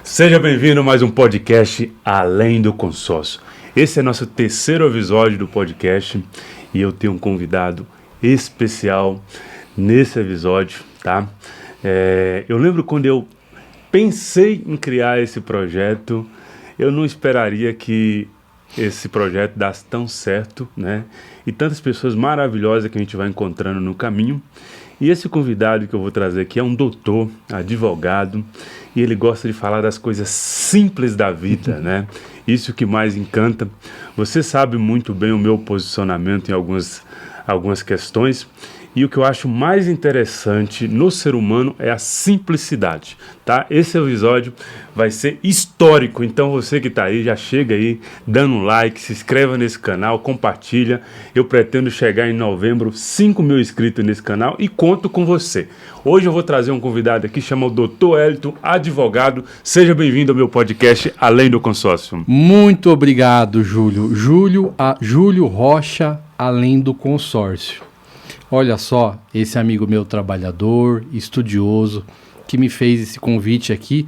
Seja bem-vindo a mais um podcast Além do Consórcio. Esse é nosso terceiro episódio do podcast e eu tenho um convidado especial nesse episódio, tá? Eu lembro quando eu pensei em criar esse projeto, eu não esperaria que esse projeto desse tão certo, né? E tantas pessoas maravilhosas que a gente vai encontrando no caminho. E esse convidado que eu vou trazer aqui é um doutor, advogado, e ele gosta de falar das coisas simples da vida, né? Isso que mais encanta. Você sabe muito bem o meu posicionamento em algumas questões, e o que eu acho mais interessante no ser humano é a simplicidade, tá? Esse episódio vai ser histórico, então você que está aí, já chega aí, dando um like, se inscreva nesse canal, compartilha. Eu pretendo chegar em novembro, 5 mil inscritos nesse canal e conto com você. Hoje eu vou trazer um convidado aqui, chama o Dr. Wellington, advogado. Seja bem-vindo ao meu podcast Além do Consórcio. Muito obrigado, Júlio. Júlio Rocha, Além do Consórcio. Olha só, esse amigo meu trabalhador, estudioso, que me fez esse convite aqui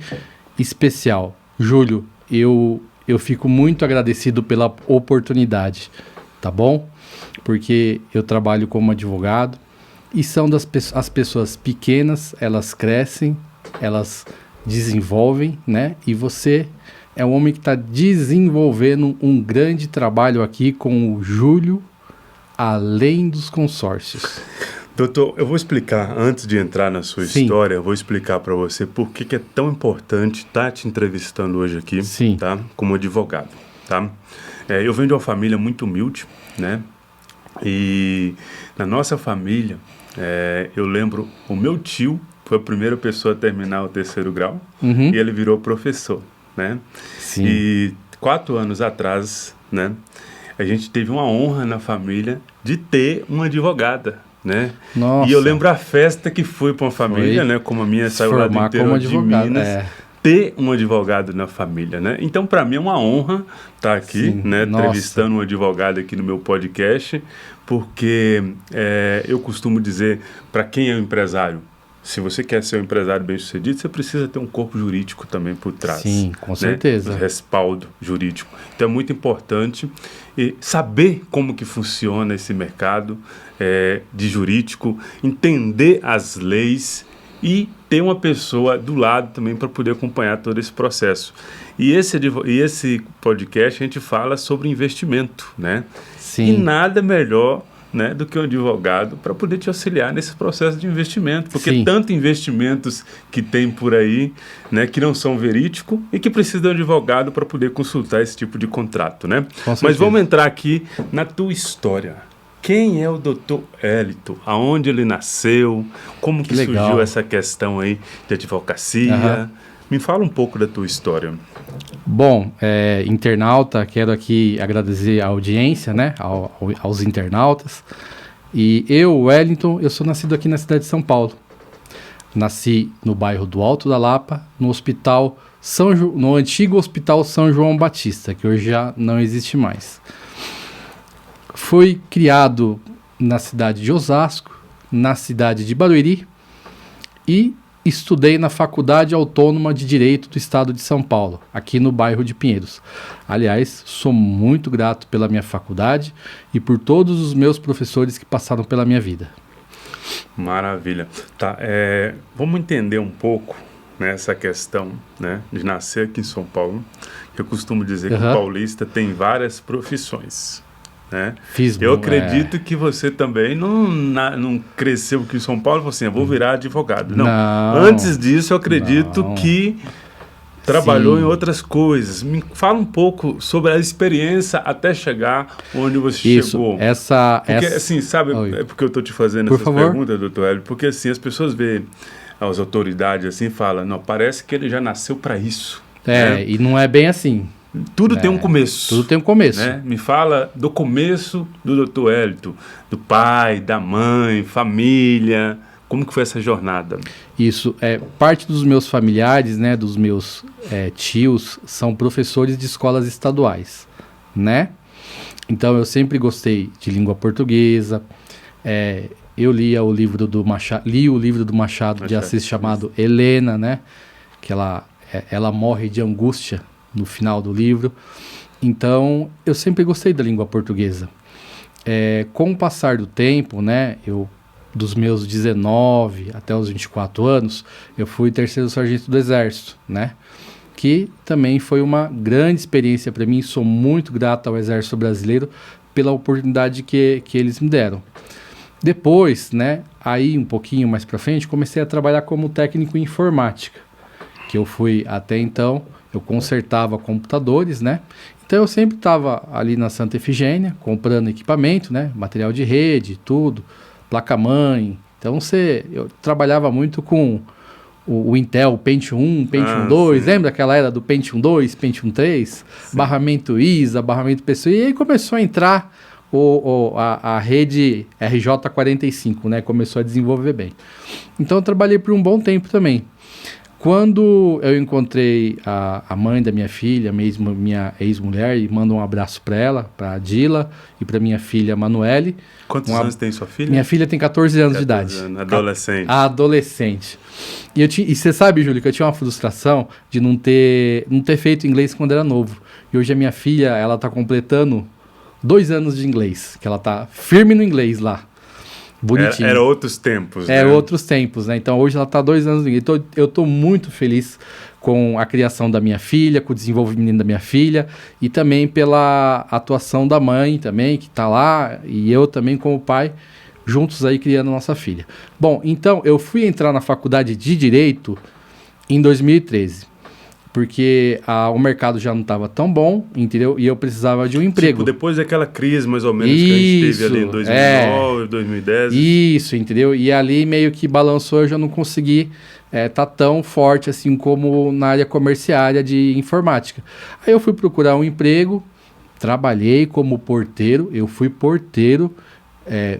especial. Júlio, eu fico muito agradecido pela oportunidade, tá bom? Porque eu trabalho como advogado e são as pessoas pequenas, elas crescem, elas desenvolvem, né? E você é um homem que está desenvolvendo um grande trabalho aqui com o Júlio Além dos Consórcios. Doutor, eu vou explicar, antes de entrar na sua história, eu vou explicar para você por que é tão importante estar te entrevistando hoje aqui, tá? Como advogado, tá? Eu venho de uma família muito humilde, né? E na nossa família, eu lembro, o meu tio foi a primeira pessoa a terminar o 3º grau e ele virou professor, né? Sim. E 4 anos atrás, né? A gente teve uma honra na família de ter uma advogada, né? Nossa. E eu lembro a festa que foi para uma família, né? Como a minha saiu lá do interior de Minas, ter um advogado na família, né? Então, para mim é uma honra estar aqui, né? Entrevistando um advogado aqui no meu podcast, porque eu costumo dizer para quem é um empresário, se você quer ser um empresário bem-sucedido, você precisa ter um corpo jurídico também por trás. Sim, com certeza. Respaldo jurídico. Então é muito importante saber como que funciona esse mercado de jurídico, entender as leis e ter uma pessoa do lado também para poder acompanhar todo esse processo. E esse podcast a gente fala sobre investimento, né? Sim. E nada melhor, né, do que um advogado para poder te auxiliar nesse processo de investimento, porque tanto investimentos que tem por aí, né, que não são verídicos e que precisam de um advogado para poder consultar esse tipo de contrato, né? Mas vamos entrar aqui na tua história. Quem é o Dr. Wellington? Aonde ele nasceu? Como que surgiu essa questão aí de advocacia? Me fala um pouco da tua história. Bom, internauta, quero aqui agradecer a audiência, né, aos internautas. E eu, Wellington, eu sou nascido aqui na cidade de São Paulo. Nasci no bairro do Alto da Lapa, no antigo Hospital São João Batista, que hoje já não existe mais. Fui criado na cidade de Osasco, na cidade de Barueri e estudei na Faculdade Autônoma de Direito do Estado de São Paulo, aqui no bairro de Pinheiros. Aliás, sou muito grato pela minha faculdade e por todos os meus professores que passaram pela minha vida. Maravilha. Tá, vamos entender um pouco, né, essa questão, né, de nascer aqui em São Paulo. Eu costumo dizer que o paulista tem várias profissões, né? Eu acredito que você também não cresceu aqui em São Paulo e falou assim, eu vou virar advogado. Não. Antes disso, eu acredito que trabalhou em outras coisas. Me fala um pouco sobre a experiência até chegar onde você chegou. Porque, assim, sabe, é porque eu estou te fazendo essas perguntas, doutor Hélio, porque assim, as pessoas veem as autoridades assim e falam, não, parece que ele já nasceu para isso. E não é bem assim. Tudo tem um começo. Tudo tem um começo. Né? Me fala do começo do Dr. Wellington, do pai, da mãe, família. Como que foi essa jornada? Isso, parte dos meus familiares, né, dos meus tios, são professores de escolas estaduais, né? Então eu sempre gostei de língua portuguesa. Eu li o livro do Machado de Assis chamado Helena, né? Que ela ela morre de angústia no final do livro. Então, eu sempre gostei da língua portuguesa. Com o passar do tempo, né, dos meus 19 até os 24 anos, eu fui terceiro sargento do Exército, né? Que também foi uma grande experiência para mim. Sou muito grato ao Exército Brasileiro pela oportunidade que eles me deram. Depois, né, aí um pouquinho mais para frente, comecei a trabalhar como técnico em informática, que eu fui até então, eu consertava computadores, né? Então eu sempre estava ali na Santa Efigênia, comprando equipamento, né? Material de rede, tudo, placa-mãe. Então eu trabalhava muito com o Intel, o Pentium 1, Pentium 2, sim. Lembra aquela era do Pentium 2, Pentium 3? Sim. Barramento ISA, barramento PCI, e aí começou a entrar a rede RJ45, né? Começou a desenvolver bem. Então eu trabalhei por um bom tempo também. Quando eu encontrei a mãe da minha filha, minha ex-mulher, e mando um abraço para ela, para a Dila, e para minha filha Manuele. Quantos anos tem sua filha? Minha filha tem 14 anos de idade. Adolescente. Adolescente. E você sabe, Júlio, que eu tinha uma frustração de não ter feito inglês quando era novo. E hoje a minha filha, ela está completando 2 anos de inglês, que ela está firme no inglês lá. Bonitinho. Era outros tempos, né? Outros tempos, né? Então hoje ela está 2 anos. Então eu estou muito feliz com a criação da minha filha, com o desenvolvimento da minha filha e também pela atuação da mãe também, que está lá, e eu também como pai, juntos aí criando nossa filha. Bom, então eu fui entrar na faculdade de Direito em 2013. Porque o mercado já não estava tão bom, entendeu? E eu precisava de um emprego. Tipo, depois daquela crise, mais ou menos, que a gente teve ali em 2009, 2010. Isso, entendeu? E ali meio que balançou, eu já não consegui tá tão forte assim como na área comerciária de informática. Aí eu fui procurar um emprego, trabalhei como porteiro, eu fui porteiro,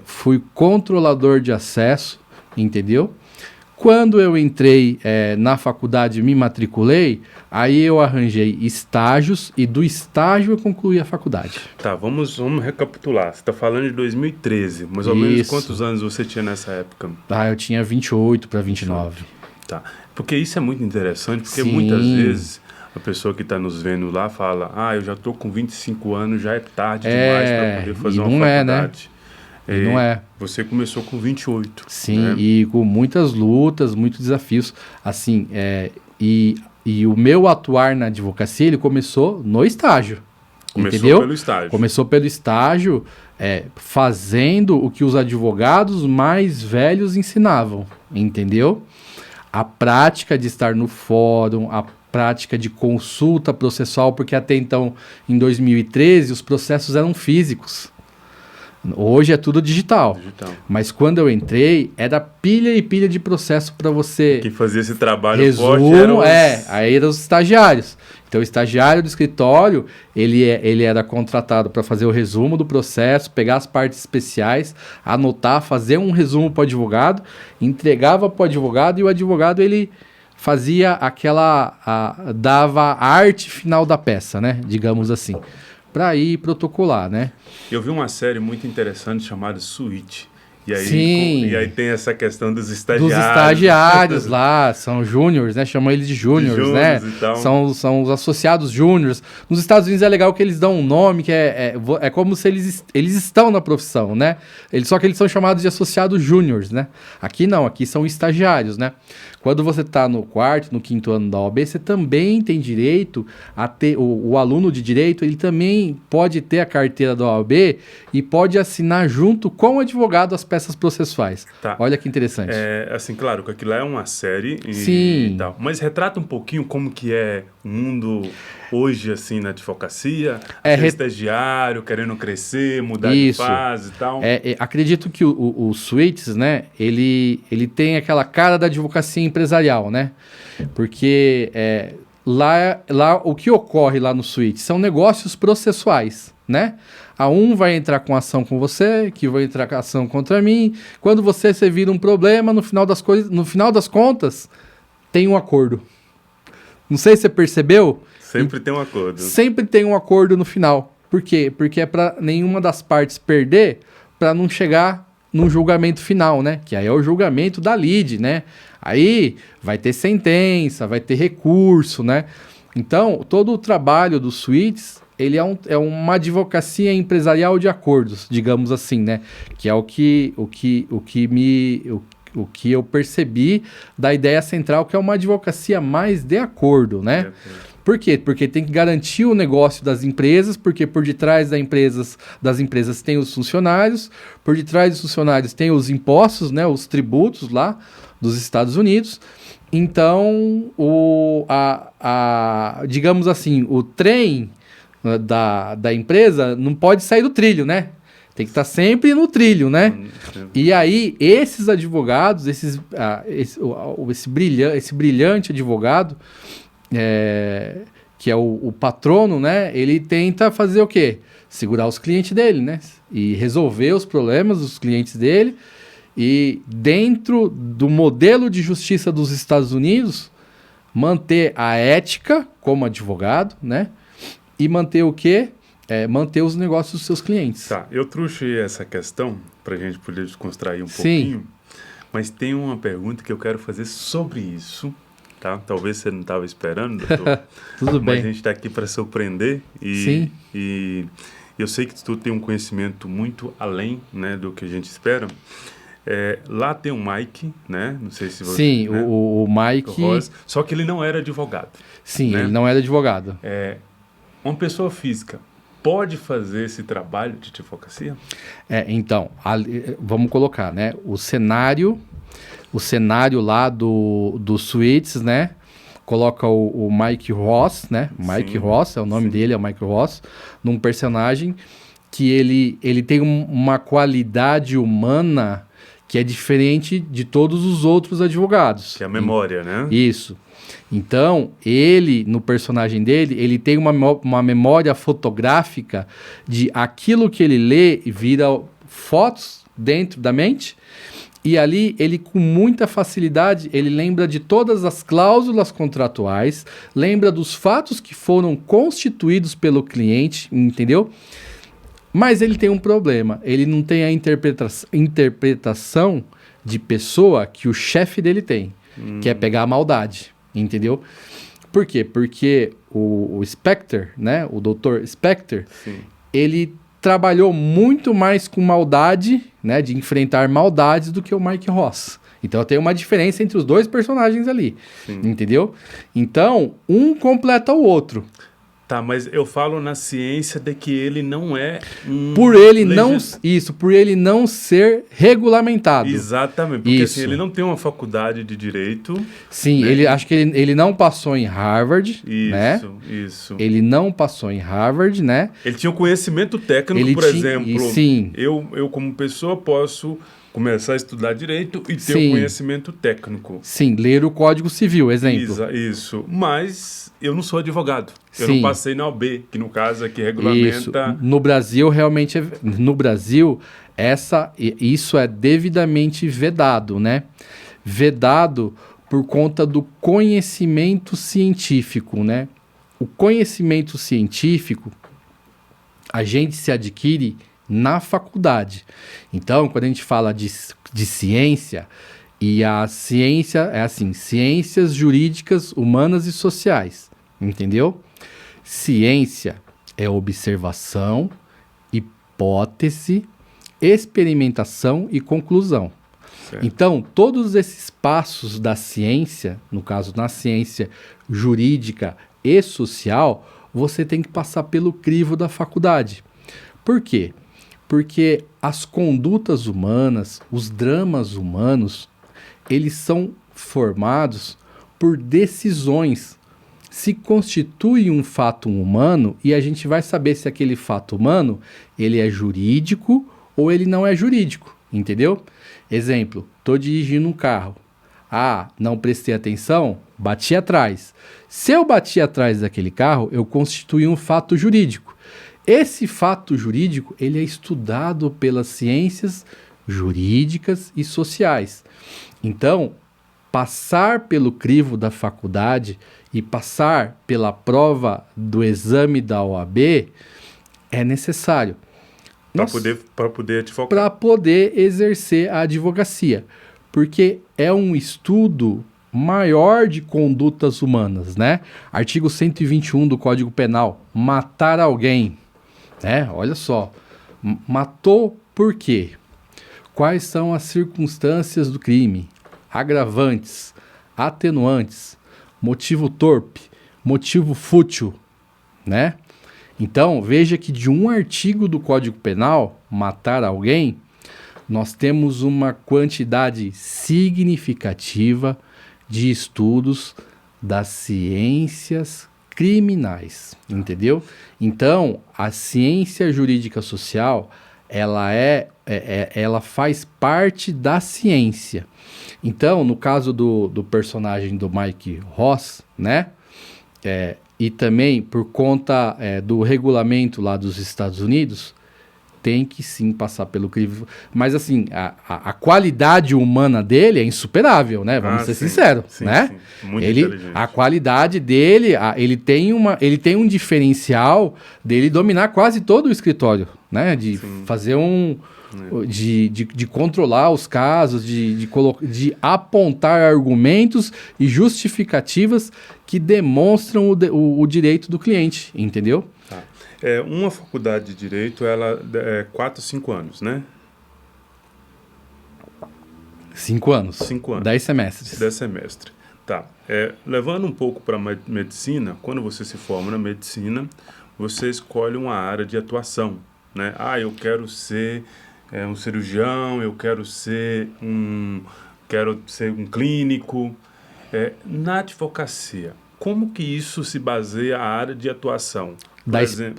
fui controlador de acesso, entendeu? Quando eu entrei na faculdade e me matriculei, aí eu arranjei estágios e do estágio eu concluí a faculdade. Tá, vamos recapitular. Você está falando de 2013, mais ou menos quantos anos você tinha nessa época? Eu tinha 28 para 29. Tá, porque isso é muito interessante, porque Sim. Muitas vezes a pessoa que está nos vendo lá fala, eu já estou com 25 anos, já é tarde demais para poder fazer uma faculdade. Não é. Você começou com 28. Sim, né? E com muitas lutas, muitos desafios. Assim, e o meu atuar na advocacia, ele começou no estágio. Entendeu? Pelo estágio. Começou pelo estágio, fazendo o que os advogados mais velhos ensinavam. Entendeu? A prática de estar no fórum, a prática de consulta processual, porque até então, em 2013, os processos eram físicos. Hoje é tudo digital. Mas quando eu entrei, era pilha e pilha de processo para você... Quem fazia esse trabalho resumo, aí eram os estagiários. Então, o estagiário do escritório, ele era contratado para fazer o resumo do processo, pegar as partes especiais, anotar, fazer um resumo para o advogado, entregava para o advogado e o advogado, ele fazia dava a arte final da peça, né? Digamos assim. Para ir protocolar, né? Eu vi uma série muito interessante chamada Suite. E aí, Sim. E aí tem essa questão dos estagiários. Dos estagiários lá, são júniores, né? Chamam eles de júniores, né? Então. São os associados júniores. Nos Estados Unidos é legal que eles dão um nome que é como se eles estão na profissão, né? Só que eles são chamados de associados júniores, né? Aqui não, aqui são estagiários, né? Quando você está no 4º, no 5º ano da OAB, você também tem direito a ter... O aluno de direito, ele também pode ter a carteira da OAB e pode assinar junto com o advogado as peças processuais. Tá. Olha que interessante. Assim, claro, que aquilo é uma série Sim. E tal. Mas retrata um pouquinho como que é o mundo hoje, assim, na advocacia. Estagiário, querendo crescer, mudar de fase e tal. Acredito que o Suites, né, ele tem aquela cara da advocacia empresarial, né? Porque lá o que ocorre lá no Suites são negócios processuais, né? Um vai entrar com ação com você, que vai entrar com ação contra mim. Quando você vira um problema, no final das contas, tem um acordo. Não sei se você percebeu. Sempre tem um acordo. Sempre tem um acordo no final. Por quê? Porque é para nenhuma das partes perder, para não chegar num julgamento final, né? Que aí é o julgamento da lide, né? Aí vai ter sentença, vai ter recurso, né? Então, todo o trabalho do Suites, ele é uma advocacia empresarial de acordos, digamos assim, né? Que é o que eu percebi da ideia central, que é uma advocacia mais de acordo, né? Por quê? Porque tem que garantir o negócio das empresas, porque por detrás das empresas tem os funcionários, por detrás dos funcionários tem os impostos, né? Os tributos lá dos Estados Unidos. Então, digamos assim, o trem da empresa não pode sair do trilho, né? Tem que estar sempre no trilho, né? E aí, esses advogados, esse brilhante advogado, que é o patrono, né? Ele tenta fazer o quê? Segurar os clientes dele, né? E resolver os problemas dos clientes dele. E dentro do modelo de justiça dos Estados Unidos, manter a ética como advogado, né? E manter o quê? Manter os negócios dos seus clientes. Tá, eu trouxe essa questão para a gente poder descontrair um pouquinho, mas tem uma pergunta que eu quero fazer sobre isso, tá? Talvez você não estava esperando, doutor. Tudo bem. Mas a gente está aqui para surpreender e eu sei que tu tem um conhecimento muito além, né, do que a gente espera. Lá tem o Mike, né? Não sei se você... Sim, né? o Mike... Rosa, só que ele não era advogado. Sim, né? Ele não era advogado. Uma pessoa física pode fazer esse trabalho de advocacia? Então, vamos colocar, né? O cenário lá do Suites, né? Coloca o Mike Ross, né? Mike Ross, é o nome dele, é o Mike Ross, num personagem que ele tem uma qualidade humana que é diferente de todos os outros advogados. Que é a memória, né? Isso. Então, ele, no personagem dele, ele tem uma memória fotográfica de aquilo que ele lê e vira fotos dentro da mente. E ali, ele com muita facilidade, ele lembra de todas as cláusulas contratuais, lembra dos fatos que foram constituídos pelo cliente, entendeu? Mas ele tem um problema, ele não tem a interpretação de pessoa que o chefe dele tem, que é pegar a maldade, entendeu? Por quê? Porque o Specter, né, o Dr. Specter, ele trabalhou muito mais com maldade, né, de enfrentar maldades do que o Mike Ross. Então tem uma diferença entre os dois personagens ali, entendeu? Então, um completa o outro. Tá, mas eu falo na ciência de que ele não é por ele não ser regulamentado. Exatamente, porque assim, ele não tem uma faculdade de direito. Sim, né? Acho que ele não passou em Harvard, né? Isso. Ele não passou em Harvard, né? Ele tinha um conhecimento técnico, por exemplo. Sim. Eu como pessoa posso começar a estudar direito e ter um conhecimento técnico. Sim, ler o Código Civil, exemplo. Isso, mas eu não sou advogado. Eu não passei na OAB, que no caso aqui regulamenta... Isso. No Brasil, realmente, isso é devidamente vedado, né? Vedado por conta do conhecimento científico, né? O conhecimento científico, a gente se adquire na faculdade. Então, quando a gente fala de ciência, e a ciência é assim, ciências jurídicas, humanas e sociais, entendeu? Ciência é observação, hipótese, experimentação e conclusão. Certo. Então, todos esses passos da ciência, no caso, na ciência jurídica e social, você tem que passar pelo crivo da faculdade. Por quê? Porque as condutas humanas, os dramas humanos, eles são formados por decisões. Se constitui um fato humano e a gente vai saber se aquele fato humano ele é jurídico ou ele não é jurídico, entendeu? Exemplo, estou dirigindo um carro. Não prestei atenção, bati atrás. Se eu bati atrás daquele carro, eu constituí um fato jurídico. Esse fato jurídico, ele é estudado pelas ciências jurídicas e sociais. Então, passar pelo crivo da faculdade e passar pela prova do exame da OAB é necessário. Para poder advogar. Para poder exercer a advocacia. Porque é um estudo maior de condutas humanas, né? Artigo 121 do Código Penal, matar alguém, né? Olha só, matou por quê? Quais são as circunstâncias do crime? Agravantes, atenuantes, motivo torpe, motivo fútil, né? Então, veja que de um artigo do Código Penal, matar alguém, nós temos uma quantidade significativa de estudos das ciências criminais, entendeu? Então, a ciência jurídica social, ela faz parte da ciência. Então, no caso do personagem do Mike Ross, né? E também por conta do regulamento lá dos Estados Unidos, tem que sim passar pelo crivo. Mas assim, a qualidade humana dele é insuperável, né? Vamos ser sinceros, né? Sim. Muito inteligente. A qualidade dele, ele tem um diferencial dele dominar quase todo o escritório, né? De fazer de controlar os casos, de apontar argumentos e justificativas que demonstram o direito do cliente, entendeu? Tá. Uma faculdade de Direito, ela é 4, 5 anos, né? 5 anos. 5 anos. 10 semestres. 10 semestres. Tá. Levando um pouco para a medicina, quando você se forma na medicina, você escolhe uma área de atuação, né? Eu quero ser um cirurgião, eu quero ser um clínico. Na advocacia, como que isso se baseia a área de atuação?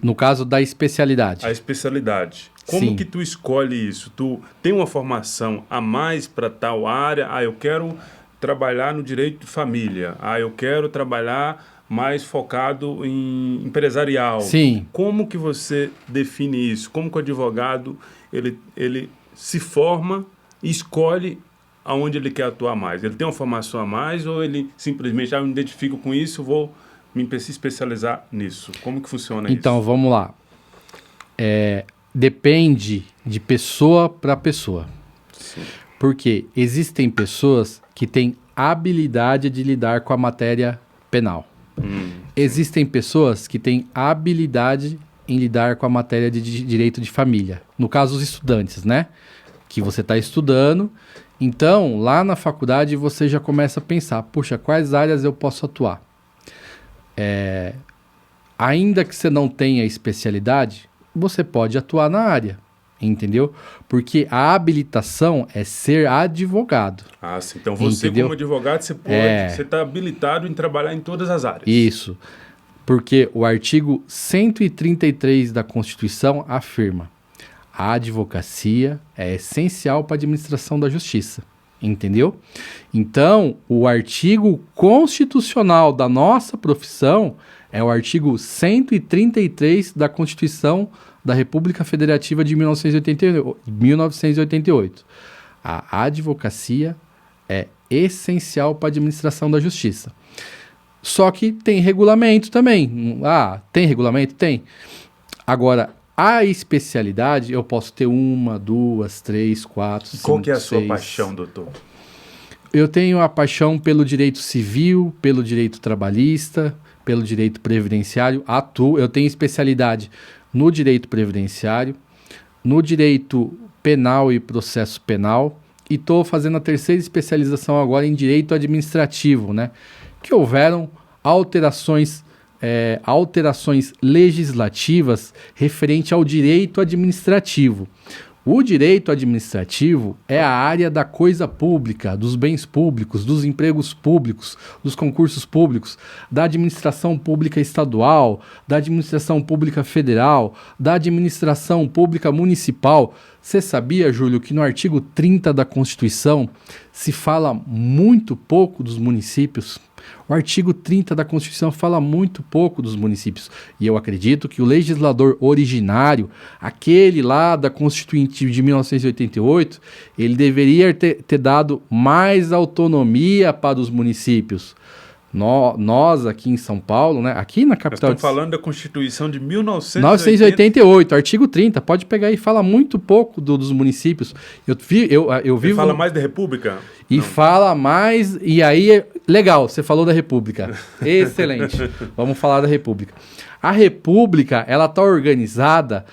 No caso da especialidade. A especialidade. Como que tu escolhe isso? Tu tem uma formação a mais para tal área? Eu quero trabalhar no direito de família. Eu quero trabalhar mais focado em empresarial. Sim. Como que você define isso? Como que o advogado ele se forma e escolhe aonde ele quer atuar mais? Ele tem uma formação a mais ou ele simplesmente, eu me identifico com isso, vou me especializar nisso? Como que funciona isso? Então, vamos lá. Depende de pessoa para pessoa. Sim. Porque existem pessoas que têm habilidade de lidar com a matéria penal. Existem pessoas que têm habilidade em lidar com a matéria de direito de família. No caso, os estudantes, né? Que você está estudando. Então, lá na faculdade, você já começa a pensar, puxa, quais áreas eu posso atuar? Ainda que você não tenha especialidade, você pode atuar na área, entendeu? Porque a habilitação é ser advogado. Sim. Então, você como advogado, você está habilitado em trabalhar em todas as áreas. Isso. Porque o artigo 133 da Constituição afirma: a advocacia é essencial para a administração da justiça, entendeu? Então, o artigo constitucional da nossa profissão é o artigo 133 da Constituição da República Federativa de 1988. A advocacia é essencial para a administração da justiça. Só que tem regulamento também. Tem regulamento? Tem. Agora, a especialidade, eu posso ter 1, 2, 3, 4, 5, 6... Qual que é a sua paixão, doutor? Eu tenho a paixão pelo direito civil, pelo direito trabalhista, pelo direito previdenciário. Eu tenho especialidade no direito previdenciário, no direito penal e processo penal, e estou fazendo a terceira especialização agora em direito administrativo, né? Que houveram alterações legislativas referente ao direito administrativo. O direito administrativo é a área da coisa pública, dos bens públicos, dos empregos públicos, dos concursos públicos, da administração pública estadual, da administração pública federal, da administração pública municipal. Você sabia, Júlio, que no artigo 30 da Constituição se fala muito pouco dos municípios? O artigo 30 da Constituição fala muito pouco dos municípios. E eu acredito que o legislador originário, aquele lá da Constituinte de 1988, ele deveria ter dado mais autonomia para os municípios. Nós aqui em São Paulo, né? Aqui na Nós capital... estamos falando da Constituição de 1980. 1988, artigo 30. Pode pegar e fala muito pouco dos municípios. Eu vivo... Ele fala mais da República? E Não. fala mais... E aí, legal, você falou da República. Excelente. Vamos falar da República. A República, ela está organizada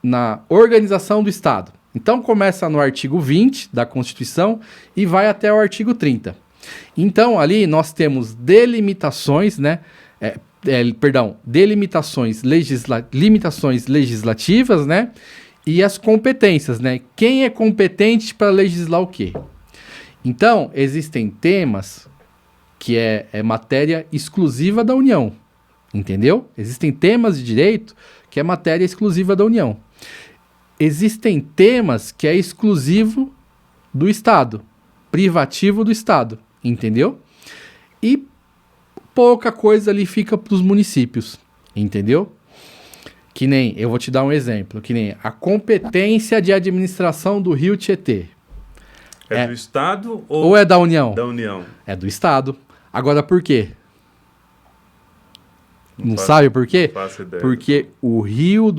na organização do Estado. Então, começa no artigo 20 da Constituição e vai até o artigo 30. Então, ali nós temos delimitações, né? Limitações legislativas, né? E as competências, né? Quem é competente para legislar o quê? Então, existem temas que é matéria exclusiva da União, entendeu? Existem temas de direito que é matéria exclusiva da União. Existem temas que é exclusivo do Estado, privativo do Estado, entendeu? E pouca coisa ali fica para os municípios, entendeu? Que nem, eu vou te dar um exemplo, que nem a competência de administração do Rio Tietê. É do Estado ou é da União? Da União. É do Estado. Agora, por quê? Não sabe por quê? Não faço ideia. Porque o Rio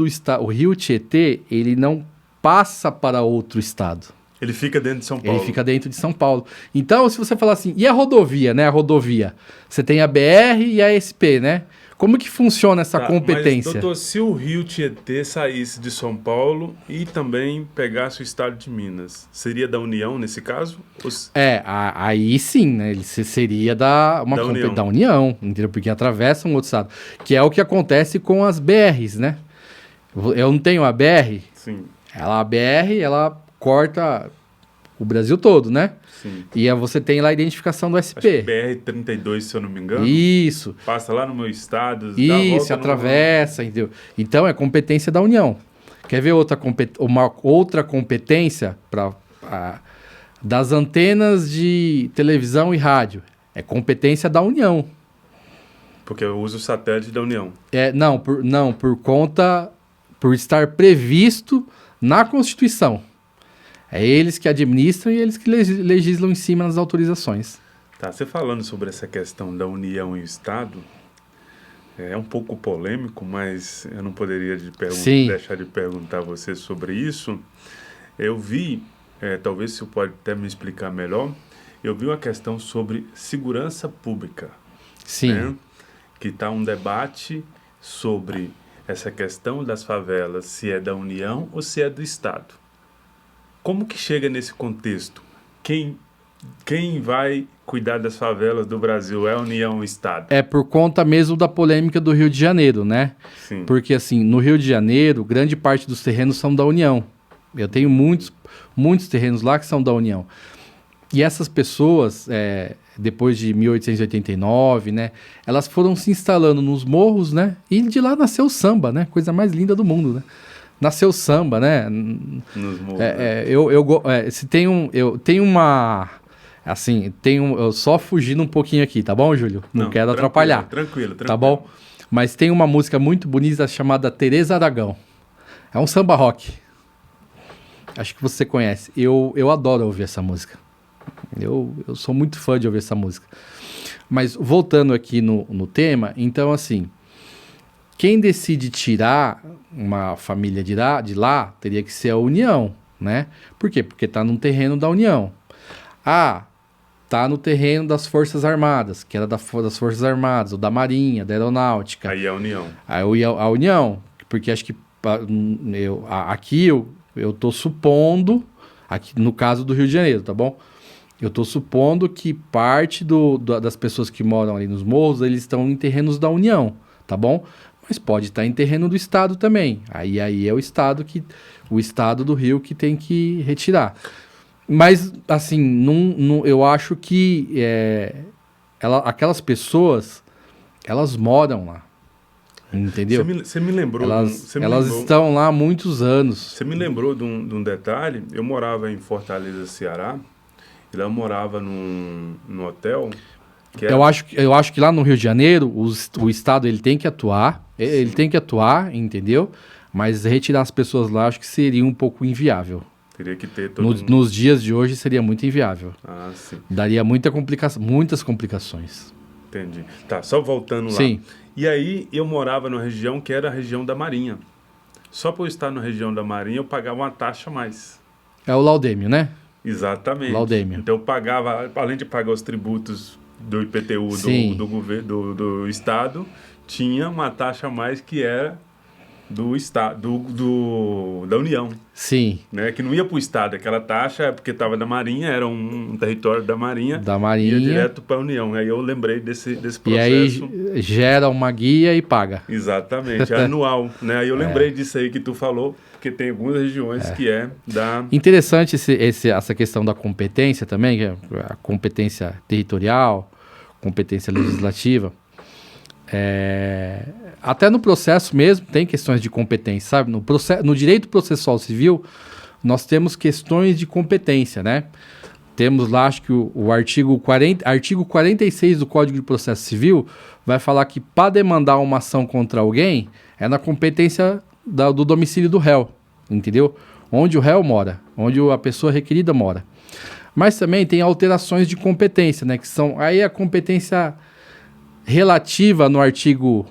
Tietê, ele não passa para outro estado. Ele fica dentro de São Paulo. Ele fica dentro de São Paulo. Então, se você falar assim, e a rodovia, né? A rodovia. Você tem a BR e a SP, né? Como que funciona essa competência? Mas, doutor, se o Rio Tietê saísse de São Paulo e também pegasse o estado de Minas, seria da União nesse caso? Aí sim, né? Ele seria da União, entendeu? Porque atravessa um outro estado. Que é o que acontece com as BRs, né? Eu não tenho a BR? Sim. A BR, ela corta o Brasil todo, né? Sim. E você tem lá a identificação do SP. Acho que BR-32, se eu não me engano. Isso. Passa lá no meu estado. Isso, atravessa, entendeu? Então, é competência da União. Quer ver uma outra competência das antenas de televisão e rádio? É competência da União. Porque eu uso o satélite da União. Por estar previsto na Constituição. É eles que administram e eles que legislam em cima das autorizações. Tá, você falando sobre essa questão da União e o Estado, é um pouco polêmico, mas eu não poderia deixar de perguntar a você sobre isso. Eu vi, talvez você pode até me explicar melhor, eu vi uma questão sobre segurança pública. Sim. Né? Que está um debate sobre essa questão das favelas, se é da União ou se é do Estado. Como que chega nesse contexto? Quem vai cuidar das favelas do Brasil? É a União ou o Estado? É por conta mesmo da polêmica do Rio de Janeiro, né? Sim. Porque, assim, no Rio de Janeiro, grande parte dos terrenos são da União. Eu tenho muitos terrenos lá que são da União. E essas pessoas, depois de 1889, né? Elas foram se instalando nos morros, né? E de lá nasceu o samba, né? Coisa mais linda do mundo, né? Nasceu samba, né? Nos morros. Se tem eu tenho uma... Assim, eu só fugindo um pouquinho aqui, tá bom, Júlio? Não quero atrapalhar. Tranquilo. Tá bom? Mas tem uma música muito bonita chamada Tereza Aragão. É um samba rock. Acho que você conhece. Eu adoro ouvir essa música. Eu sou muito fã de ouvir essa música. Mas voltando aqui no tema, então assim... Quem decide tirar uma família de lá teria que ser a União, né? Por quê? Porque está num terreno da União. Está no terreno das Forças Armadas, que era das Forças Armadas, ou da Marinha, da Aeronáutica. Aí é a União. Aí a União, porque acho que aqui eu estou supondo, aqui no caso do Rio de Janeiro, tá bom? Eu estou supondo que parte das pessoas que moram ali nos morros, eles estão em terrenos da União, tá bom? Mas pode estar em terreno do Estado também. Aí é o Estado do Rio que tem que retirar. Mas, assim, eu acho que aquelas pessoas, elas moram lá. Entendeu? Você me lembrou... Elas estão lá há muitos anos. Você me lembrou de um detalhe. Eu morava em Fortaleza, Ceará. E lá eu morava num hotel... Eu acho que lá no Rio de Janeiro, o Estado ele tem que atuar, ele tem que atuar, entendeu? Mas retirar as pessoas lá, acho que seria um pouco inviável. Teria que ter Nos dias de hoje seria muito inviável. Sim. Daria muitas complicações. Entendi. Tá, só voltando lá. Sim. E aí eu morava numa região que era a região da Marinha. Só por eu estar na região da Marinha eu pagava uma taxa a mais. É o laudêmio, né? Exatamente. Laudêmio. Então eu pagava, além de pagar os tributos do IPTU Sim. do governo do estado, tinha uma taxa a mais que era do estado, da União, Sim. né? Que não ia para o estado, aquela taxa porque estava na Marinha, era um território da Marinha, Da Marinha. ia direto para a União. Aí eu lembrei desse processo. E aí gera uma guia e paga. Exatamente, é anual, né? Aí eu lembrei disso aí que tu falou, porque tem algumas regiões que é da... Interessante essa questão da competência também, que é a competência territorial, competência legislativa. Até no processo mesmo tem questões de competência, sabe? No direito processual civil, nós temos questões de competência, né? Temos lá, acho que o artigo 46 do Código de Processo Civil vai falar que para demandar uma ação contra alguém é na competência do domicílio do réu, entendeu? Onde o réu mora, onde a pessoa requerida mora. Mas também tem alterações de competência, né? Que são aí a competência relativa no artigo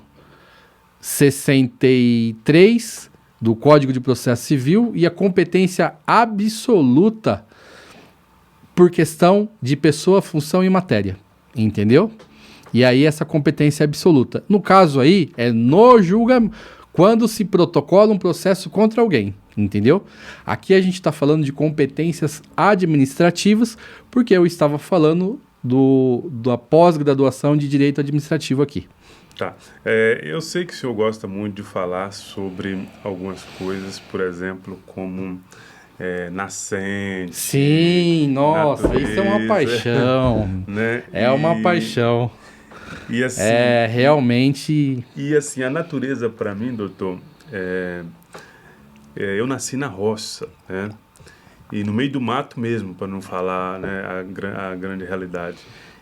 63 do Código de Processo Civil e a competência absoluta por questão de pessoa, função e matéria, entendeu? E aí essa competência absoluta. No caso aí, é no julgamento, quando se protocola um processo contra alguém, entendeu? Aqui a gente está falando de competências administrativas, porque eu estava falando da pós-graduação de Direito Administrativo aqui. Tá. Eu sei que o senhor gosta muito de falar sobre algumas coisas, por exemplo, como nascente. Sim, nossa, natureza, isso é uma paixão. né? É uma paixão. E assim, realmente... E assim, a natureza para mim, doutor, eu nasci na roça, né? E no meio do mato mesmo, para não falar, né, a grande realidade.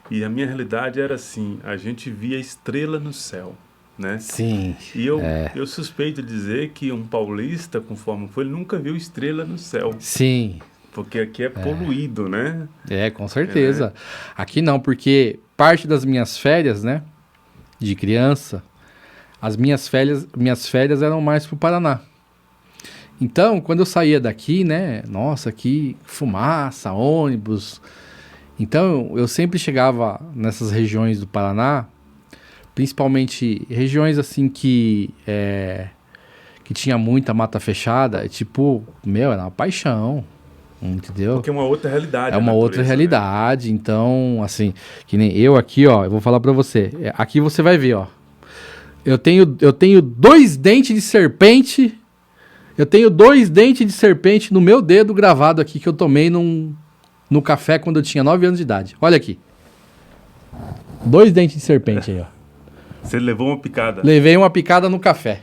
E a minha realidade era assim, a gente via estrela no céu, né? Sim. E eu suspeito de dizer que um paulista, conforme foi, ele nunca viu estrela no céu. Sim. Porque aqui é poluído, né? Com certeza. Aqui não, porque parte das minhas férias, né, de criança, as minhas férias eram mais pro Paraná. Então, quando eu saía daqui, né, nossa, aqui fumaça, ônibus. Então, eu sempre chegava nessas regiões do Paraná, principalmente regiões assim que tinha muita mata fechada, tipo, era uma paixão, entendeu? Porque é uma outra realidade. É uma outra realidade, né? Então, assim, que nem eu aqui, ó, eu vou falar pra você, aqui você vai ver, ó, eu tenho 2 dentes de serpente. Eu tenho 2 dentes de serpente no meu dedo gravado aqui que eu tomei no café quando eu tinha 9 anos de idade. Olha aqui. 2 dentes de serpente aí, ó. Você levou uma picada. Levei uma picada no café.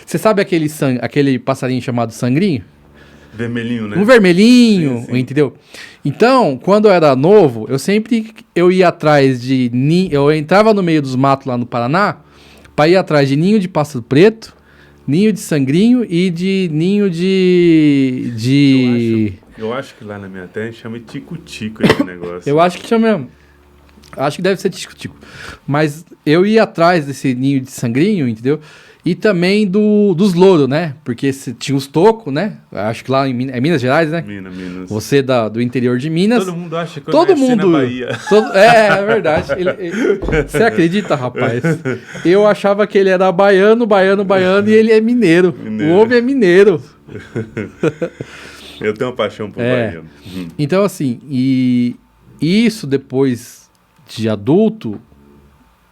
Você sabe aquele passarinho chamado sangrinho? Vermelhinho, né? Um vermelhinho, sim, sim. Entendeu? Então, quando eu era novo, eu ia atrás de... Eu entrava no meio dos matos lá no Paraná para ir atrás de ninho de pássaro preto, ninho de sangrinho e de ninho de... Eu acho que lá na minha terra chama tico-tico esse negócio. Eu acho que chama mesmo. Acho que deve ser tico-tico. Mas eu ia atrás desse ninho de sangrinho, entendeu? E também dos louros, né? Porque tinha os tocos, né? Acho que lá em Minas Gerais, né? Minas. Você do interior de Minas. Todo mundo acha que todo eu nasci mundo, na Bahia. É verdade. Você acredita, rapaz? Eu achava que ele era baiano e ele é mineiro. O homem é mineiro. Eu tenho uma paixão por Bahia. Então, assim, e isso depois de adulto,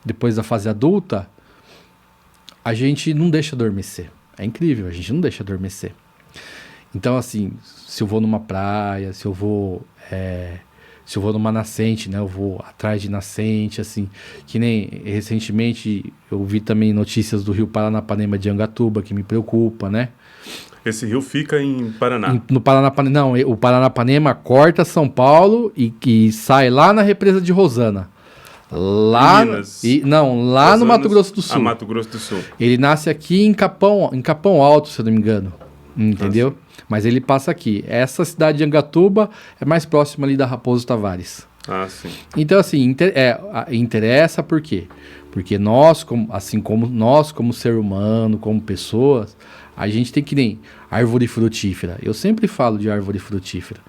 depois da fase adulta, a gente não deixa adormecer. É incrível, a gente não deixa adormecer. Então, assim, se eu vou numa praia, se eu vou numa nascente, né? Eu vou atrás de nascente, assim. Que nem recentemente eu vi também notícias do rio Paranapanema de Angatuba, que me preocupa, né? Esse rio fica em Paraná. No Paranapanema, não, o Paranapanema corta São Paulo e sai lá na represa de Rosana. Lá, lá no Mato Grosso do Sul. Mato Grosso do Sul. Ele nasce aqui em Capão Alto, se eu não me engano. Entendeu? Mas ele passa aqui. Essa cidade de Angatuba é mais próxima ali da Raposo Tavares. Ah, sim. Então, assim, interessa por quê? Porque nós, assim como nós, como ser humano, como pessoas, a gente tem que nem árvore frutífera. Eu sempre falo de árvore frutífera.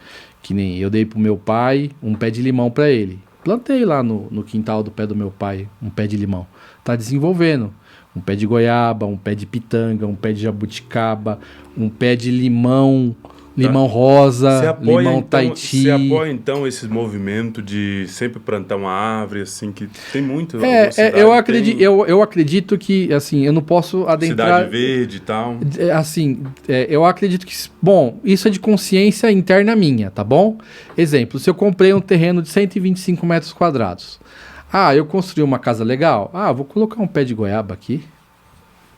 Que nem eu dei pro meu pai um pé de limão para ele. Plantei lá no quintal do pé do meu pai um pé de limão. Tá desenvolvendo. Um pé de goiaba, um pé de pitanga, um pé de jabuticaba, um pé de limão, limão rosa, limão Tahiti. Você apoia, então, esse movimento de sempre plantar uma árvore, assim, que tem muito... Eu acredito que, assim, eu não posso adentrar... Cidade verde e tal. Assim, eu acredito que... Bom, isso é de consciência interna minha, tá bom? Exemplo, se eu comprei um terreno de 125 metros quadrados... Ah, eu construí uma casa legal. Ah, vou colocar um pé de goiaba aqui.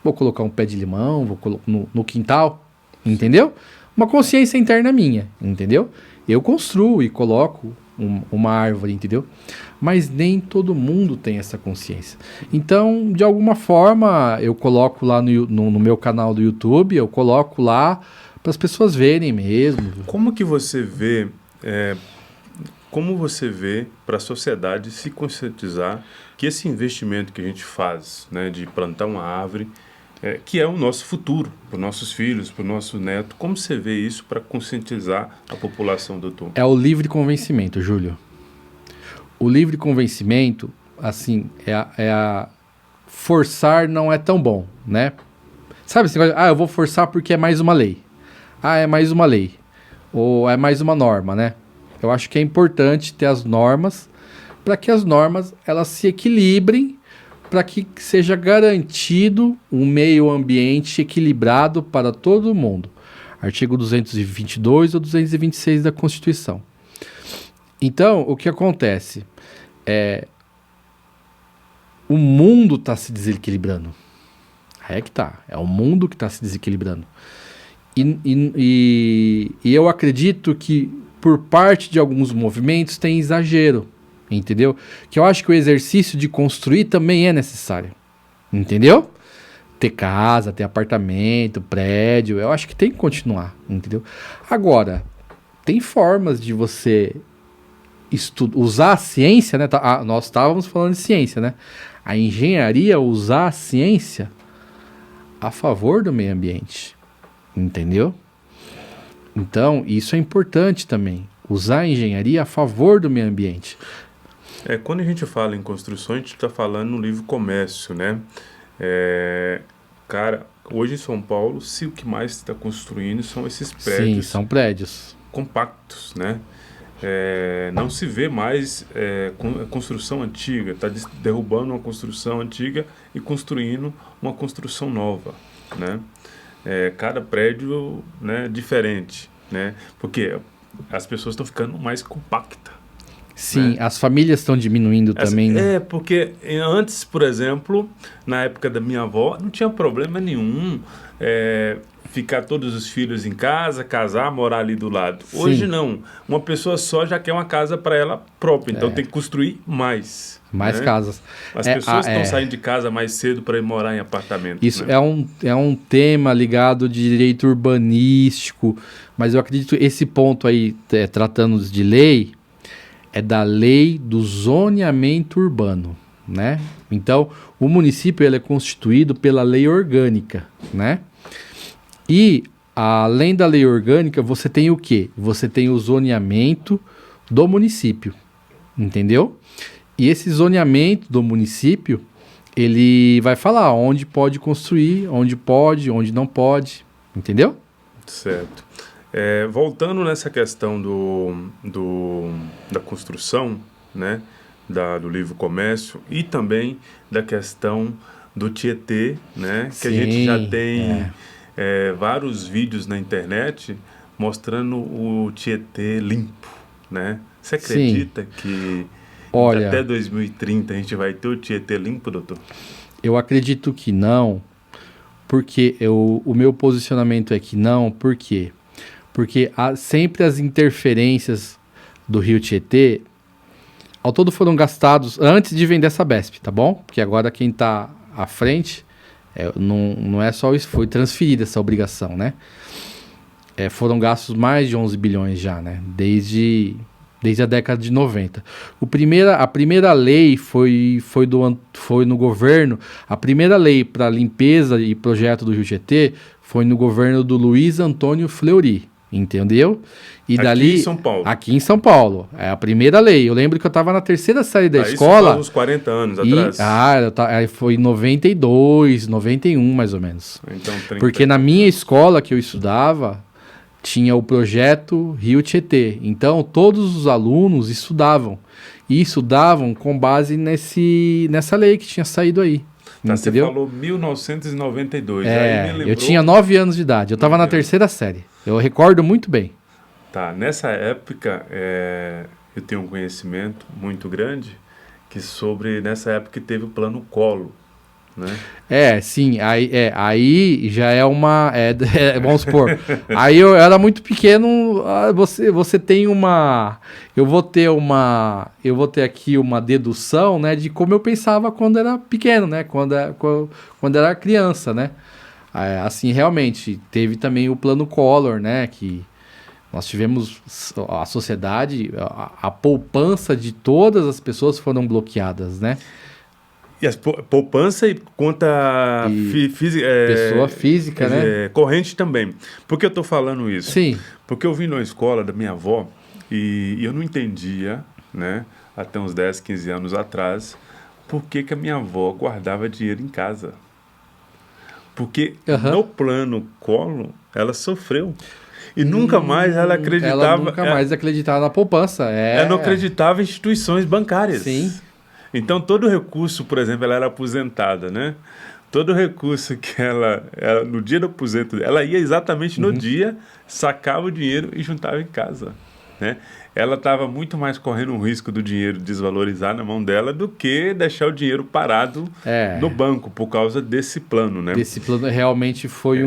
Vou colocar um pé de limão, vou colocar no quintal. Entendeu? Uma consciência interna minha, entendeu? Eu construo e coloco uma árvore, entendeu? Mas nem todo mundo tem essa consciência. Então, de alguma forma, eu coloco lá no meu canal do YouTube, eu coloco lá para as pessoas verem mesmo. Como que você vê... Como você vê para a sociedade se conscientizar que esse investimento que a gente faz, né, de plantar uma árvore, que é o nosso futuro, para os nossos filhos, para o nosso neto, como você vê isso para conscientizar a população, doutor? É o livre convencimento, Júlio. O livre convencimento, assim, forçar não é tão bom, né? Sabe assim, eu vou forçar porque é mais uma lei. Ah, é mais uma lei. Ou é mais uma norma, né? Eu acho que é importante ter as normas para que as normas elas se equilibrem, para que seja garantido um meio ambiente equilibrado para todo mundo. Artigo 222 ou 226 da Constituição. Então, o que acontece? O mundo está se desequilibrando. Aí é que tá. É o mundo que está se desequilibrando. E eu acredito que por parte de alguns movimentos tem exagero, entendeu? Que eu acho que o exercício de construir também é necessário, entendeu? Ter casa, ter apartamento, prédio, eu acho que tem que continuar, entendeu? Agora, tem formas de você usar a ciência, né? Nós estávamos falando de ciência, né? A engenharia usar a ciência a favor do meio ambiente, entendeu? Então, isso é importante também. Usar a engenharia a favor do meio ambiente. Quando a gente fala em construção, a gente está falando no livro Comércio, né? Cara, hoje em São Paulo, o que mais está construindo são esses prédios. Sim, são prédios. Compactos, né? Não se vê mais construção antiga. Está derrubando uma construção antiga e construindo uma construção nova, né? Cada prédio, né, diferente, né? Porque as pessoas estão ficando mais compactas. Sim, né? As famílias estão diminuindo também, né? Porque antes, por exemplo, na época da minha avó, não tinha problema nenhum ficar todos os filhos em casa, casar, morar ali do lado. Sim. Hoje não. Uma pessoa só já quer uma casa para ela própria, então tem que construir mais. Mais casas. As pessoas estão saindo de casa mais cedo para ir morar em apartamento. Isso né? é um tema ligado de direito urbanístico, mas eu acredito que esse ponto aí, tratando de lei, é da lei do zoneamento urbano, né? Então, o município ele é constituído pela lei orgânica, né? E, além da lei orgânica, você tem o quê? Você tem o zoneamento do município, entendeu? E esse zoneamento do município, ele vai falar onde pode construir, onde não pode, entendeu? Certo. Voltando nessa questão da construção, né, do livro Comércio e também da questão do Tietê, né, que a gente já tem vários vídeos na internet mostrando o Tietê limpo, né? Você acredita que até 2030 a gente vai ter o Tietê limpo, doutor? Eu acredito que não, porque o meu posicionamento é que não, por quê? Porque sempre as interferências do Rio Tietê, ao todo foram gastados antes de vender essa Sabesp, tá bom? Porque agora quem está à frente, não é só isso, foi transferida essa obrigação, né? Foram gastos mais de 11 bilhões já, né? Desde Desde a década de 90. A primeira lei foi no governo. A primeira lei para limpeza e projeto do Rio Tietê foi no governo do Luiz Antônio Fleury. Entendeu? E dali, aqui em São Paulo. Aqui em São Paulo. É a primeira lei. Eu lembro que eu estava na terceira série da escola. Isso uns 40 anos atrás. Foi em 92, 91 mais ou menos. Então, 30. Porque na minha escola que eu estudava, tinha o projeto Rio Tietê. Então, todos os alunos estudavam. E estudavam com base nessa lei que tinha saído aí. Tá, entendeu? Você falou 1992. É, aí me lembrou... eu tinha 9 anos de idade. Eu estava na terceira série. Eu recordo muito bem. Tá, nessa época, eu tenho um conhecimento muito grande nessa época que teve o plano Collor, né? Sim, aí já é uma, vamos supor, aí eu era muito pequeno, você tem eu vou ter aqui uma dedução, né, de como eu pensava quando era pequeno, né, quando era criança, né, assim, realmente, teve também o plano Collor, né, que nós tivemos a sociedade, a poupança de todas as pessoas foram bloqueadas, né? E as poupança e conta física... pessoa física, né? Corrente também. Por que eu estou falando isso? Sim. Porque eu vim na escola da minha avó e eu não entendia, né, até uns 10, 15 anos atrás, por que a minha avó guardava dinheiro em casa. Porque no plano Collor, ela sofreu. E nunca mais ela acreditava... Ela nunca mais acreditava na poupança. Ela não acreditava em instituições bancárias. Sim. Então, todo recurso, por exemplo, ela era aposentada, né? Todo recurso que ela no dia do aposento, ela ia exatamente no dia, sacava o dinheiro e juntava em casa, né? Ela estava muito mais correndo o risco do dinheiro desvalorizar na mão dela do que deixar o dinheiro parado no banco, por causa desse plano, né? Esse plano realmente foi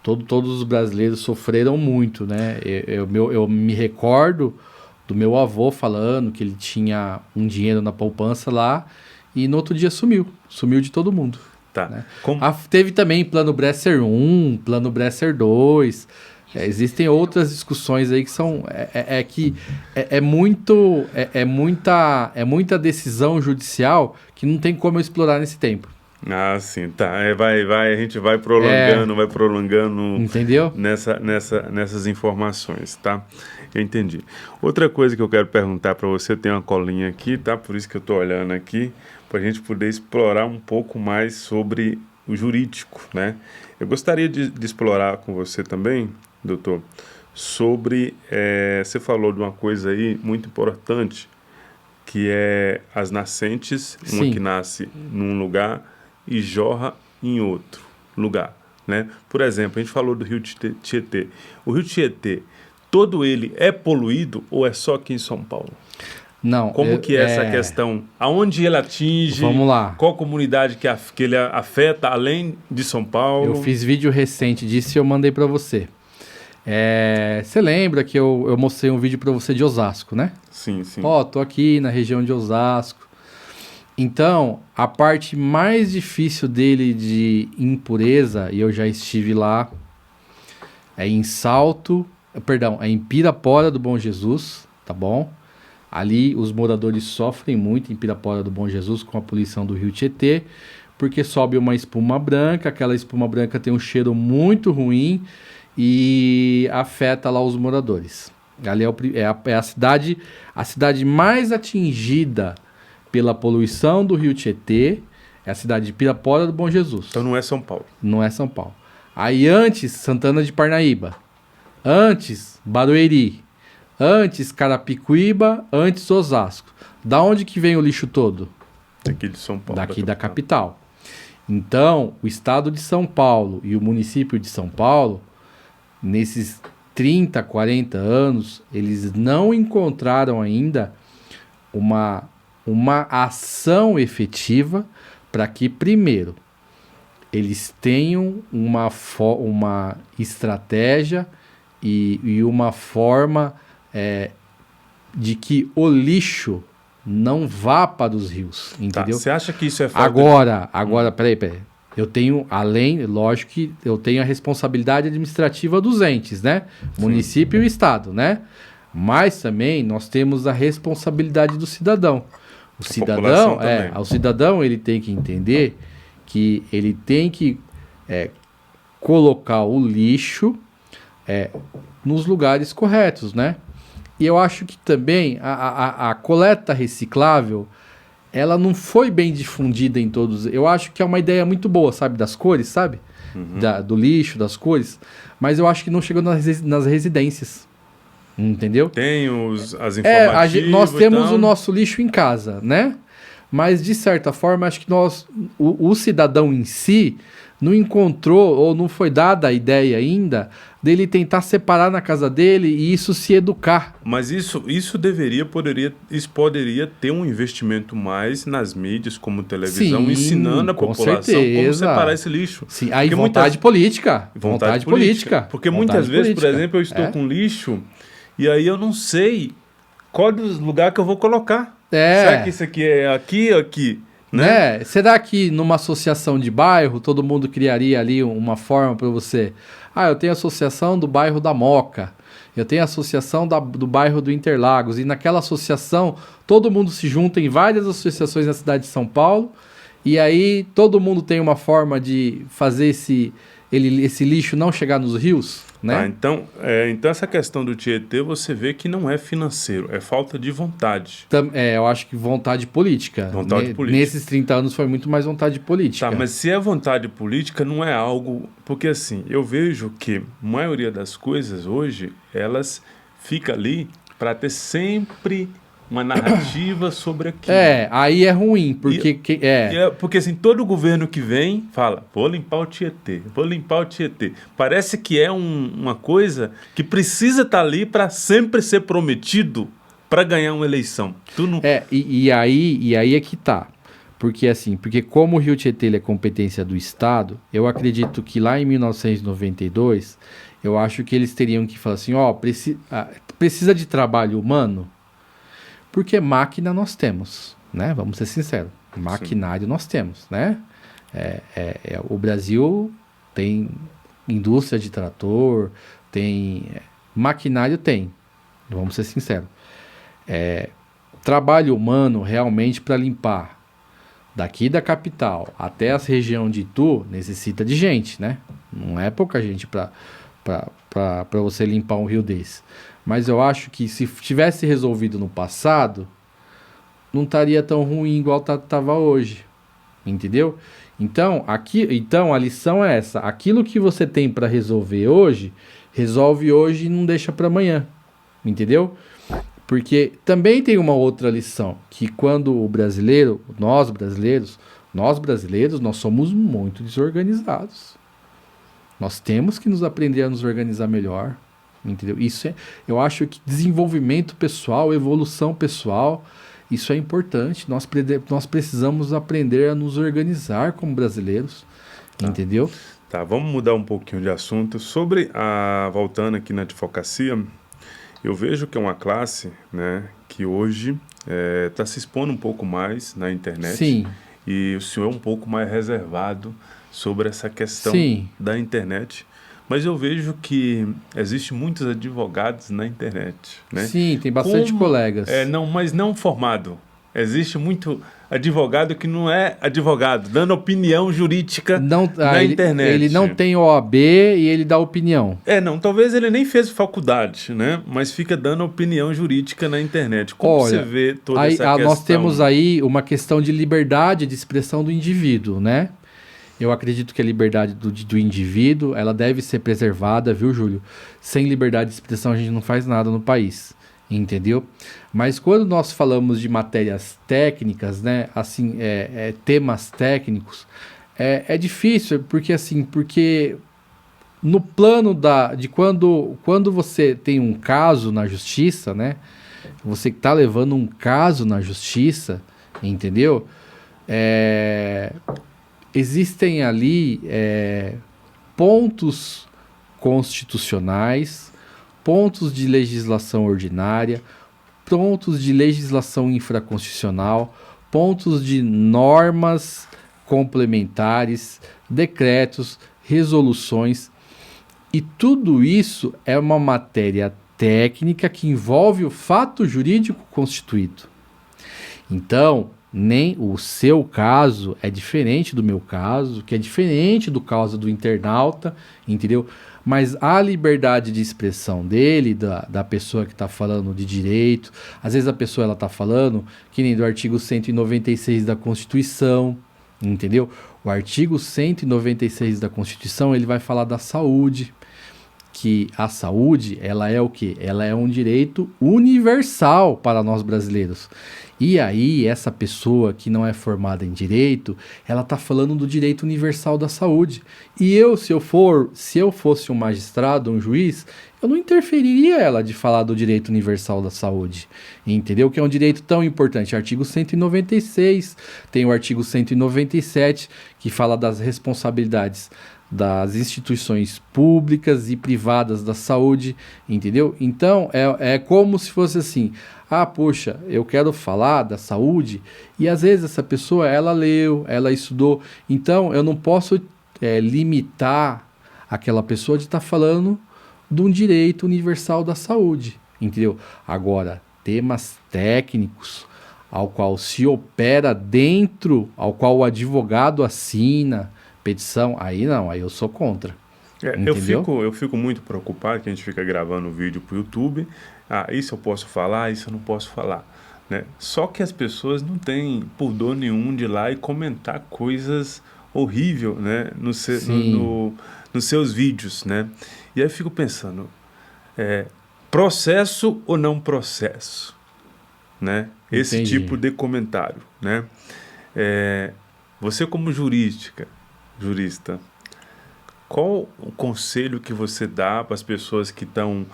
Todos os brasileiros sofreram muito, né? Eu me recordo do meu avô falando que ele tinha um dinheiro na poupança lá e no outro dia sumiu de todo mundo. Tá. Né? Teve também plano Bresser 1, plano Bresser 2. Existem outras discussões aí que são muita decisão judicial que não tem como eu explorar nesse tempo. Ah, sim, tá. A gente vai prolongando. Entendeu? Nessas informações, tá? Eu entendi. Outra coisa que eu quero perguntar para você, tem uma colinha aqui, tá? Por isso que eu tô olhando aqui, para a gente poder explorar um pouco mais sobre o jurídico, né? Eu gostaria de explorar com você também, doutor, sobre... você falou de uma coisa aí muito importante, que é as nascentes, uma que nasce num lugar e jorra em outro lugar, né? Por exemplo, a gente falou do Rio Tietê. O Rio Tietê, todo ele é poluído ou é só aqui em São Paulo? Não. Como que é essa questão? Aonde ele atinge? Vamos lá. Qual comunidade que ele afeta, além de São Paulo? Eu fiz vídeo recente disso e eu mandei para você. Você lembra que eu mostrei um vídeo para você de Osasco, né? Sim, sim. Tô aqui na região de Osasco. Então, a parte mais difícil dele de impureza, e eu já estive lá, é em Pirapora do Bom Jesus, tá bom? Ali os moradores sofrem muito em Pirapora do Bom Jesus com a poluição do Rio Tietê, porque sobe uma espuma branca, aquela espuma branca tem um cheiro muito ruim e afeta lá os moradores. Ali é a cidade mais atingida pela poluição do Rio Tietê, é a cidade de Pirapora do Bom Jesus. Então não é São Paulo. Não é São Paulo. Aí antes, Santana de Parnaíba. Antes, Barueri. Antes, Carapicuíba. Antes, Osasco. Da onde que vem o lixo todo? Daqui de São Paulo. Daqui da capital. Então, o estado de São Paulo e o município de São Paulo, nesses 30, 40 anos, eles não encontraram ainda uma ação efetiva para que, primeiro, eles tenham uma estratégia e uma forma de que o lixo não vá para os rios, entendeu? Você acha que isso é falta? Agora, peraí. Eu tenho, lógico que eu tenho a responsabilidade administrativa dos entes, né? Sim. Município e Estado, né? Mas também nós temos a responsabilidade do cidadão. O cidadão ele tem que entender que ele tem que colocar o lixo nos lugares corretos, né? E eu acho que também a coleta reciclável, ela não foi bem difundida em todos. Eu acho que é uma ideia muito boa, sabe? Das cores, sabe? Do lixo, das cores. Mas eu acho que não chegou nas residências. Entendeu? Tem as informativas. Nós temos o nosso lixo em casa, né? Mas, de certa forma, acho que o cidadão em si não encontrou ou não foi dada a ideia ainda dele tentar separar na casa dele e isso se educar. Mas isso poderia ter um investimento mais nas mídias, como televisão, ensinando a população como separar esse lixo. Sim, aí vontade política. Porque muitas vezes, por exemplo, eu estou com lixo e aí eu não sei qual dos lugares que eu vou colocar. Será que isso aqui é aqui ou aqui? Né? Será que numa associação de bairro todo mundo criaria ali uma forma para você? Eu tenho a associação do bairro da Moca, eu tenho a associação do bairro do Interlagos, e naquela associação todo mundo se junta em várias associações na cidade de São Paulo, e aí todo mundo tem uma forma de fazer esse lixo não chegar nos rios, né? Então essa questão do Tietê, você vê que não é financeiro, é falta de vontade. Eu acho que vontade política. Nesses 30 anos foi muito mais vontade política. Mas se é vontade política, não é algo... Porque assim, eu vejo que a maioria das coisas hoje, elas ficam ali para ter sempre uma narrativa sobre aquilo. Aí é ruim, porque... Porque assim, todo governo que vem fala, vou limpar o Tietê. Parece que é uma coisa que precisa estar ali para sempre ser prometido para ganhar uma eleição. E aí é que tá. Porque como o Rio Tietê ele é competência do Estado, eu acredito que lá em 1992, eu acho que eles teriam que falar assim, precisa de trabalho humano? Porque máquina nós temos, né? Vamos ser sinceros. Maquinário nós temos, né? O Brasil tem indústria de trator, maquinário tem. Vamos ser sinceros. Trabalho humano realmente para limpar daqui da capital até as regiões de Itu necessita de gente, né? Não é pouca gente para você limpar um rio desse. Mas eu acho que se tivesse resolvido no passado, não estaria tão ruim igual estava hoje. Entendeu? Então a lição é essa. Aquilo que você tem para resolver hoje, resolve hoje e não deixa para amanhã. Entendeu? Porque também tem uma outra lição, que quando nós brasileiros, nós somos muito desorganizados. Nós temos que aprender a nos organizar melhor. Entendeu? Eu acho que desenvolvimento pessoal, evolução pessoal, isso é importante. Nós precisamos aprender a nos organizar como brasileiros, entendeu? Vamos mudar um pouquinho de assunto. Voltando aqui na advocacia, eu vejo que é uma classe, né, que hoje está se expondo um pouco mais na internet. Sim. E o senhor é um pouco mais reservado sobre essa questão da internet. Mas eu vejo que existem muitos advogados na internet, né? Sim, tem bastante colegas. Mas não formado. Existe muito advogado que não é advogado, dando opinião jurídica na internet. Ele não tem OAB e ele dá opinião. Talvez ele nem fez faculdade, né? Mas fica dando opinião jurídica na internet. Como você vê toda essa questão? Nós temos aí uma questão de liberdade de expressão do indivíduo, né? Eu acredito que a liberdade do indivíduo, ela deve ser preservada, viu, Júlio? Sem liberdade de expressão a gente não faz nada no país, entendeu? Mas quando nós falamos de matérias técnicas, né, assim, temas técnicos, é difícil, porque no plano de quando você tem um caso na justiça, né, você está levando um caso na justiça, entendeu? Existem ali pontos constitucionais, pontos de legislação ordinária, pontos de legislação infraconstitucional, pontos de normas complementares, decretos, resoluções, e tudo isso é uma matéria técnica que envolve o fato jurídico constituído. Então, nem o seu caso é diferente do meu caso, que é diferente do caso do internauta, entendeu? Mas a liberdade de expressão dele, da pessoa que está falando de direito, às vezes a pessoa está falando que nem do artigo 196 da Constituição, entendeu? O artigo 196 da Constituição, ele vai falar da saúde, que a saúde, ela é o quê? Ela é um direito universal para nós brasileiros. E aí, essa pessoa que não é formada em direito, ela está falando do direito universal da saúde. E eu, se eu fosse um magistrado, um juiz, eu não interferiria ela de falar do direito universal da saúde, entendeu? Que é um direito tão importante. Artigo 196, tem o artigo 197, que fala das responsabilidades das instituições públicas e privadas da saúde, entendeu? Então, é como se fosse assim, poxa, eu quero falar da saúde, e às vezes essa pessoa, ela leu, ela estudou, então eu não posso limitar aquela pessoa de estar falando de um direito universal da saúde, entendeu? Agora, temas técnicos, ao qual se opera dentro, ao qual o advogado assina petição, aí não, aí eu sou contra. Eu fico muito preocupado que a gente fica gravando um vídeo pro YouTube, isso eu posso falar, isso eu não posso falar, né? Só que as pessoas não têm pudor nenhum de ir lá e comentar coisas horríveis, né? Nos seus vídeos, né? E aí eu fico pensando, processo ou não processo, né? Esse Entendi. tipo de comentário, né? Você como jurista, qual o conselho que você dá para as pessoas que estão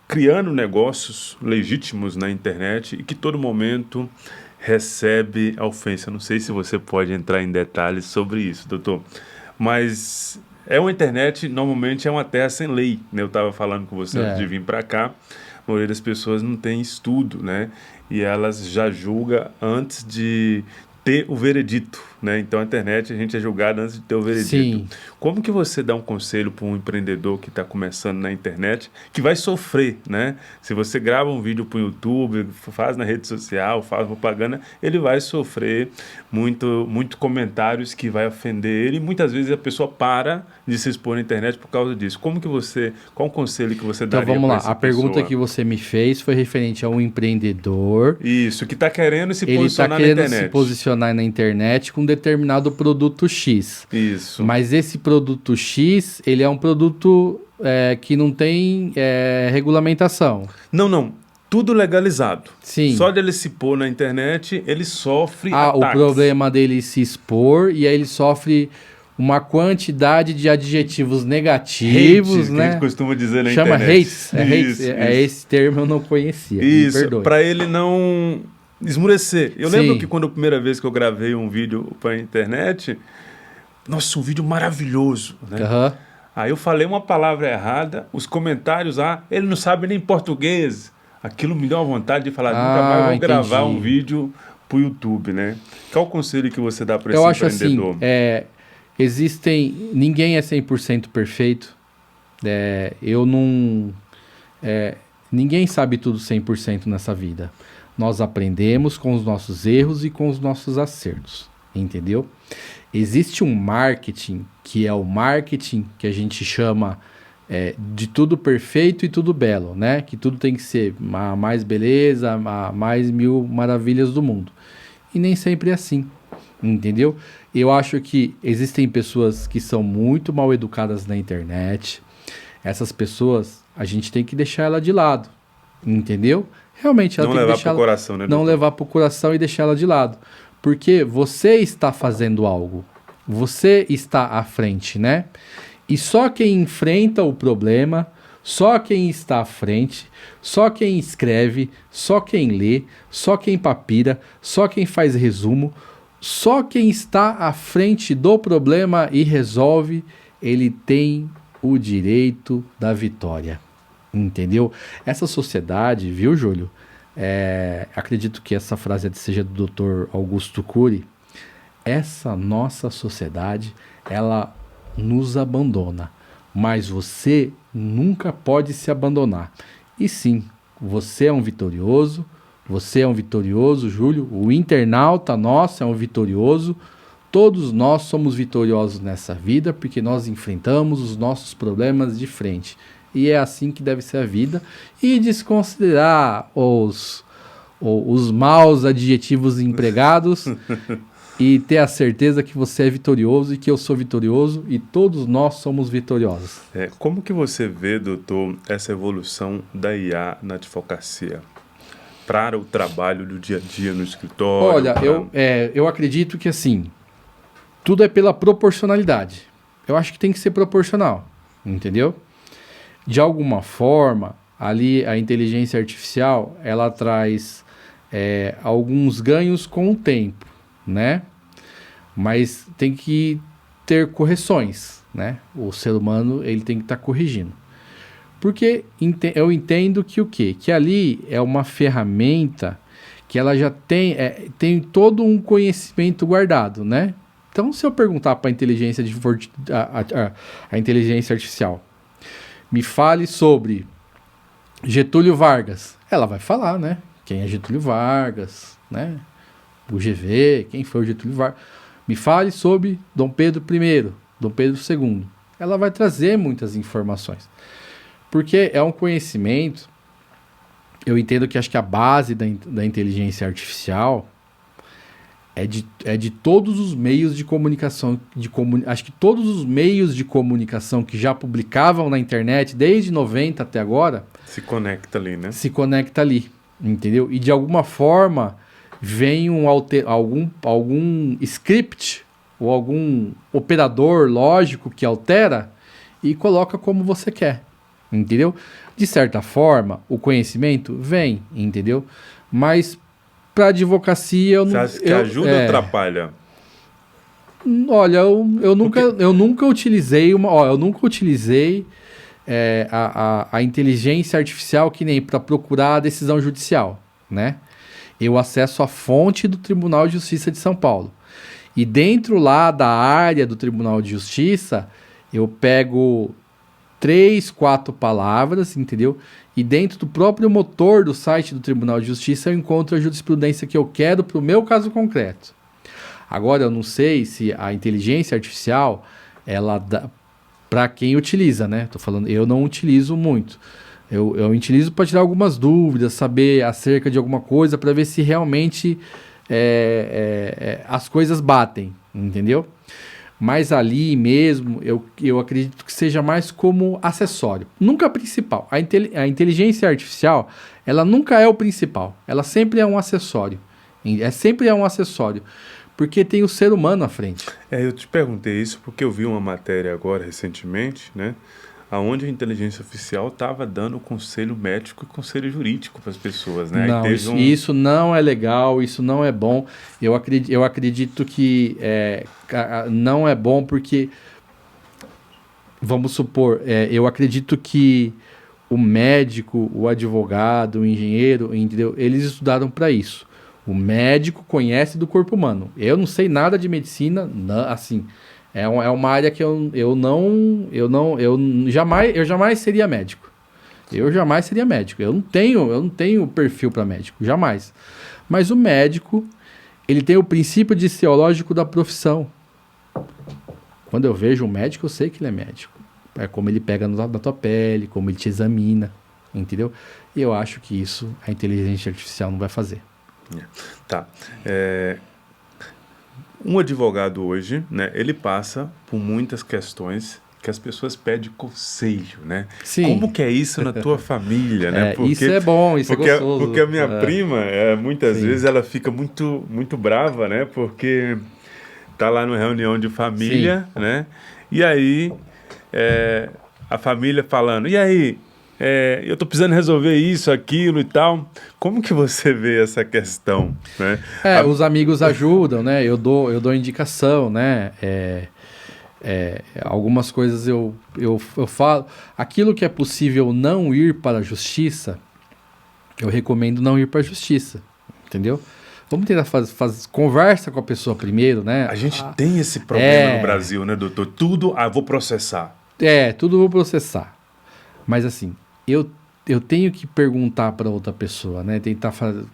criando negócios legítimos na internet e que todo momento recebe a ofensa? Não sei se você pode entrar em detalhes sobre isso, doutor, mas uma internet, normalmente é uma terra sem lei, né? Eu estava falando com você antes de vir para cá, a maioria das pessoas não tem estudo, né? E elas já julgam antes de ter o veredito, né? Então a internet a gente é julgado antes de ter o veredito. Sim. Como que você dá um conselho para um empreendedor que está começando na internet, que vai sofrer, né? Se você grava um vídeo para o YouTube, faz na rede social, faz propaganda, ele vai sofrer muito comentários que vai ofender ele, e muitas vezes a pessoa para de se expor na internet por causa disso. Qual o conselho que você daria para essa pessoa? Então vamos lá, a pergunta que você me fez foi referente a um empreendedor. Isso, que está querendo se posicionar na internet. Ele está querendo se posicionar na internet com um determinado produto X. Isso. Mas esse produto X, ele é um produto que não tem regulamentação. Não. Tudo legalizado. Sim. Só de ele se pôr na internet, ele sofre ataques. O problema dele se expor, e aí ele sofre uma quantidade de adjetivos negativos, hate, né? Que a gente costuma dizer na Chama internet. Isso. Esse termo eu não conhecia. Isso, para ele não esmurecer. Eu lembro que quando a primeira vez que eu gravei um vídeo para a internet, nossa, um vídeo maravilhoso, né? Uhum. Aí eu falei uma palavra errada, os comentários, ele não sabe nem português. Aquilo me deu uma vontade de falar, nunca mais vou gravar um vídeo pro YouTube, né? Qual o conselho que você dá para esse empreendedor? Eu acho assim, ninguém é 100% perfeito. Ninguém sabe tudo 100% nessa vida. Nós aprendemos com os nossos erros e com os nossos acertos, entendeu? Existe um marketing, que é o marketing que a gente chama de tudo perfeito e tudo belo, né? Que tudo tem que ser a mais beleza, a mais mil maravilhas do mundo. E nem sempre é assim, entendeu? Eu acho que existem pessoas que são muito mal educadas na internet. Essas pessoas, a gente tem que deixar ela de lado, entendeu? Realmente, ela tem que deixar pro coração, né? Não levar pro coração e deixar ela de lado. Porque você está fazendo algo, você está à frente, né? E só quem enfrenta o problema, só quem está à frente, só quem escreve, só quem lê, só quem papira, só quem faz resumo, só quem está à frente do problema e resolve, ele tem o direito da vitória. Entendeu? Essa sociedade, viu, Júlio? Acredito que essa frase seja do Dr. Augusto Cury. Essa nossa sociedade, ela nos abandona, mas você nunca pode se abandonar. E sim, você é um vitorioso, Júlio, o internauta nosso é um vitorioso, todos nós somos vitoriosos nessa vida porque nós enfrentamos os nossos problemas de frente. E é assim que deve ser a vida. E desconsiderar os maus adjetivos empregados e ter a certeza que você é vitorioso e que eu sou vitorioso e todos nós somos vitoriosos. Como que você vê, doutor, essa evolução da IA na advocacia para o trabalho do dia a dia no escritório? Olha, eu acredito que assim, tudo é pela proporcionalidade. Eu acho que tem que ser proporcional, entendeu? De alguma forma, ali a inteligência artificial, ela traz alguns ganhos com o tempo, né? Mas tem que ter correções, né? O ser humano, ele tem que estar corrigindo. Porque eu entendo que o quê? Que ali é uma ferramenta que ela já tem todo um conhecimento guardado, né? Então, se eu perguntar para a inteligência artificial, me fale sobre Getúlio Vargas, ela vai falar, né? Quem é Getúlio Vargas, né? O GV, quem foi o Getúlio Vargas. Me fale sobre Dom Pedro I, Dom Pedro II. Ela vai trazer muitas informações. Porque é um conhecimento, eu entendo que acho que a base da inteligência artificial é de todos os meios de comunicação, acho que todos os meios de comunicação que já publicavam na internet, desde 90 até agora... Se conecta ali, né? Se conecta ali, entendeu? E de alguma forma vem algum script ou algum operador lógico que altera e coloca como você quer, entendeu? De certa forma, o conhecimento vem, entendeu? Mas para advocacia eu não... Você acha que ajuda ou atrapalha? Olha, eu nunca utilizei a inteligência artificial que nem para procurar a decisão judicial, né? Eu acesso a fonte do Tribunal de Justiça de São Paulo. E dentro lá da área do Tribunal de Justiça, eu pego 3, 4 palavras, entendeu? E dentro do próprio motor do site do Tribunal de Justiça, eu encontro a jurisprudência que eu quero para o meu caso concreto. Agora, eu não sei se a inteligência artificial, ela dá para quem utiliza, né? Tô falando, eu não utilizo muito. Eu utilizo para tirar algumas dúvidas, saber acerca de alguma coisa, para ver se realmente as coisas batem, entendeu? Mas ali mesmo, eu acredito que seja mais como acessório, nunca principal. A inteligência artificial, ela nunca é o principal, ela sempre é um acessório. Sempre é um acessório, porque tem o ser humano à frente. Eu te perguntei isso porque eu vi uma matéria agora, recentemente, né? Onde a inteligência artificial estava dando conselho médico e conselho jurídico para as pessoas, né? Não, isso não é legal, isso não é bom. Eu acredito que não é bom porque, vamos supor, eu acredito que o médico, o advogado, o engenheiro, entendeu? Eles estudaram para isso. O médico conhece do corpo humano. Eu não sei nada de medicina, assim... É uma área que eu jamais seria médico. Eu jamais seria médico. Eu não tenho perfil para médico, jamais. Mas o médico, ele tem o princípio teológico da profissão. Quando eu vejo um médico, eu sei que ele é médico. É como ele pega na tua pele, como ele te examina, entendeu? E eu acho que isso a inteligência artificial não vai fazer. Tá. Um advogado hoje, né, ele passa por muitas questões que as pessoas pedem conselho, né? Sim. Como que é isso na tua família, né? Porque, isso é bom, isso é gostoso. Porque a minha prima, muitas vezes, ela fica muito, muito brava, né? Porque tá lá numa reunião de família, né? E aí, a família falando, e aí, eu tô precisando resolver isso, aquilo e tal. Como que você vê essa questão, né? Os amigos ajudam, né? Eu dou indicação, né? Algumas coisas eu falo. Aquilo que é possível não ir para a justiça, eu recomendo não ir para a justiça, entendeu? Vamos tentar conversa com a pessoa primeiro, né? A gente tem esse problema no Brasil, né, doutor? Tudo, vou processar. Tudo vou processar. Mas assim, eu tenho que perguntar para outra pessoa, né? Tentar fazer,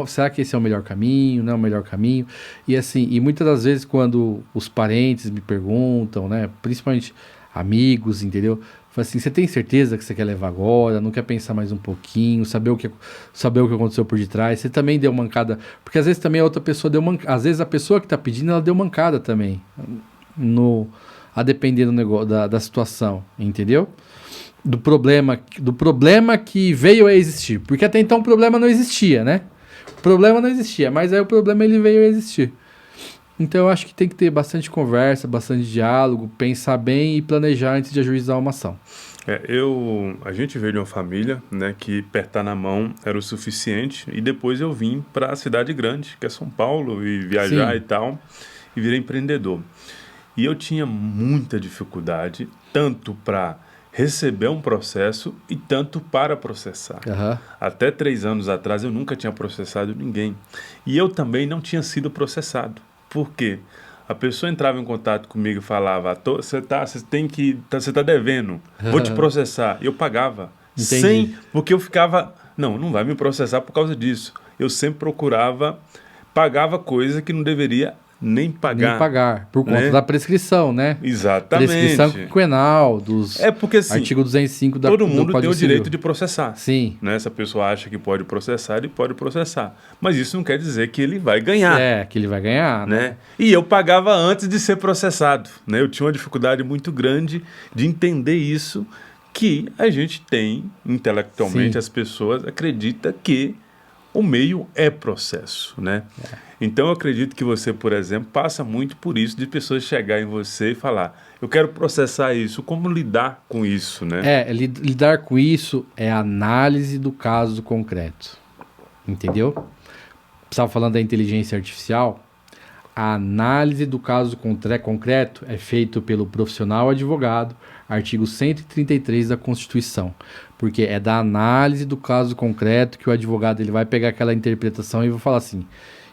será que esse é o melhor caminho? Não é o melhor caminho? E assim, e muitas das vezes quando os parentes me perguntam, né? Principalmente amigos, entendeu? Fala assim, você tem certeza que você quer levar agora? Não quer pensar mais um pouquinho? Saber o que aconteceu por detrás? Você também deu mancada? Porque às vezes também a outra pessoa deu mancada. Às vezes a pessoa que está pedindo, ela deu mancada também. A depender do negócio, da situação, entendeu? Do problema que veio a existir. Porque até então o problema não existia, né? O problema não existia, mas aí o problema ele veio a existir. Então eu acho que tem que ter bastante conversa, bastante diálogo, pensar bem e planejar antes de ajuizar uma ação. A gente veio de uma família, né, que apertar na mão era o suficiente, e depois eu vim para a cidade grande, que é São Paulo, e viajar Sim. e tal, e virei empreendedor. E eu tinha muita dificuldade, tanto para receber um processo e tanto para processar. Uhum. Até 3 anos atrás eu nunca tinha processado ninguém. E eu também não tinha sido processado. Por quê? A pessoa entrava em contato comigo e falava, você tá devendo, vou te processar. Eu pagava. Entendi. Porque eu ficava, não vai me processar por causa disso. Eu sempre pagava coisa que não deveria nem pagar. Por conta da prescrição, né? Exatamente. Prescrição quinquenal dos porque assim, artigo 205 do todo mundo tem o Civil. direito de processar. Sim. Né? Se a pessoa acha que pode processar, ele pode processar. Mas isso não quer dizer que ele vai ganhar. Que ele vai ganhar, né? E eu pagava antes de ser processado. Né? Eu tinha uma dificuldade muito grande de entender isso, que a gente tem, intelectualmente, Sim. as pessoas acreditam que o meio é processo, né? Então eu acredito que você, por exemplo, passa muito por isso, de pessoas chegarem em você e falar, eu quero processar isso, como lidar com isso, né? Lidar com isso é a análise do caso concreto, entendeu? Estava falando da inteligência artificial, a análise do caso concreto é feito pelo profissional advogado, artigo 133 da Constituição, porque é da análise do caso concreto que o advogado ele vai pegar aquela interpretação e vai falar assim,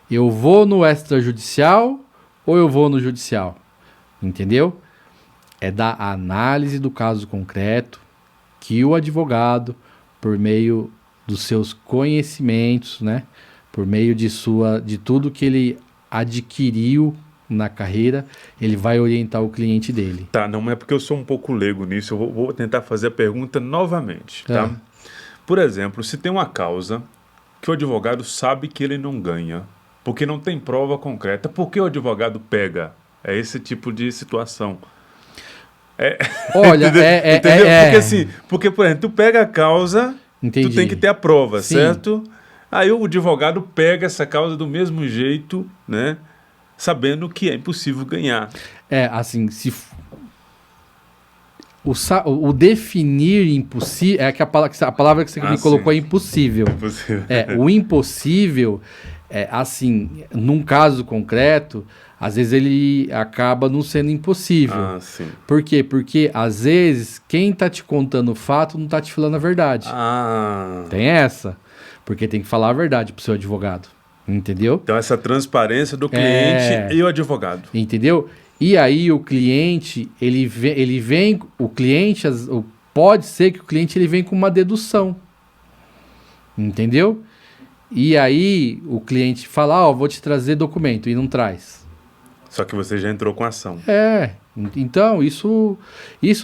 eu vou no extrajudicial ou eu vou no judicial, entendeu? É da análise do caso concreto que o advogado, por meio dos seus conhecimentos, né, por meio de tudo que ele adquiriu na carreira, ele vai orientar o cliente dele. Tá, não é porque eu sou um pouco leigo nisso, eu vou tentar fazer a pergunta novamente, tá? Por exemplo, se tem uma causa que o advogado sabe que ele não ganha, porque não tem prova concreta, por que o advogado pega? É esse tipo de situação. Olha, entendeu? Porque assim, por exemplo, tu pega a causa, Entendi. Tu tem que ter a prova, Sim. certo? Aí o advogado pega essa causa do mesmo jeito, né? Sabendo que é impossível ganhar. Assim, o definir impossível, a palavra que você me colocou é impossível. Impossível. O impossível, assim, num caso concreto, às vezes ele acaba não sendo impossível. Sim. Por quê? Porque, às vezes, quem tá te contando o fato não tá te falando a verdade. Tem essa. Porque tem que falar a verdade pro seu advogado. Entendeu? Então, essa transparência do cliente e o advogado. Entendeu? E aí o cliente, pode ser que o cliente ele vem com uma dedução. Entendeu? E aí o cliente fala, vou te trazer documento, e não traz. Só que você já entrou com a ação. Então isso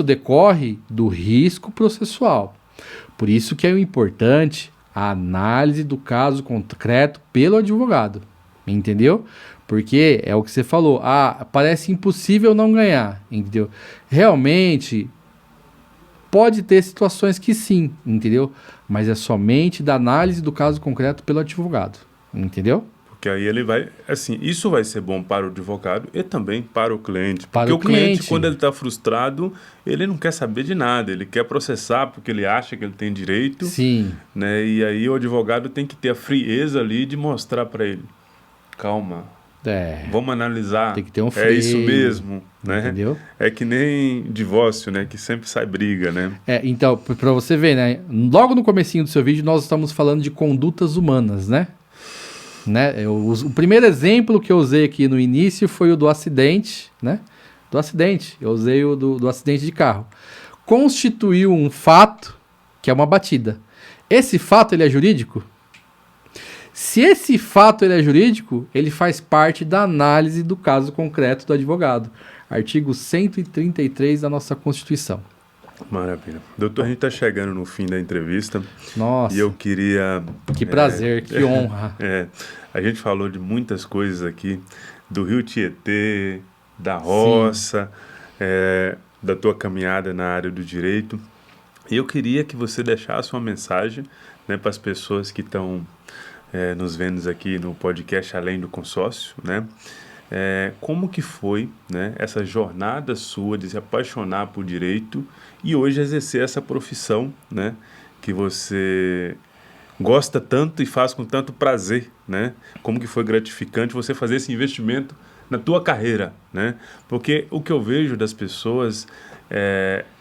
decorre do risco processual. Por isso que é importante a análise do caso concreto pelo advogado, entendeu? Porque é o que você falou, parece impossível não ganhar, entendeu? Realmente, pode ter situações que sim, entendeu? Mas é somente da análise do caso concreto pelo advogado, entendeu? Porque aí ele vai, assim, isso vai ser bom para o advogado e também para o cliente. Para porque o cliente, quando ele está frustrado, ele não quer saber de nada, ele quer processar porque ele acha que ele tem direito. Sim. Né? E aí o advogado tem que ter a frieza ali de mostrar para ele, calma, vamos analisar, tem que ter um freio, é isso mesmo, né? Entendeu? É que nem divórcio, né? Que sempre sai briga, né? Então, para você ver, né? Logo no comecinho do seu vídeo, nós estamos falando de condutas humanas, né? O primeiro exemplo que eu usei aqui no início foi o do acidente, né? Eu usei o do acidente de carro. Constituiu um fato que é uma batida. Esse fato ele é jurídico? Se esse fato ele é jurídico, ele faz parte da análise do caso concreto do advogado. Artigo 133 da nossa Constituição. Maravilha. Doutor, a gente está chegando no fim da entrevista. Nossa. E eu queria... Que prazer, que honra. A gente falou de muitas coisas aqui, do Rio Tietê, da roça, da tua caminhada na área do direito. E eu queria que você deixasse uma mensagem, né, para as pessoas que estão nos vendo aqui no podcast Além do Consórcio, né? Como que foi, né, essa jornada sua de se apaixonar por direito e hoje exercer essa profissão, né, que você gosta tanto e faz com tanto prazer, né? Como que foi gratificante você fazer esse investimento na tua carreira, né? Porque o que eu vejo das pessoas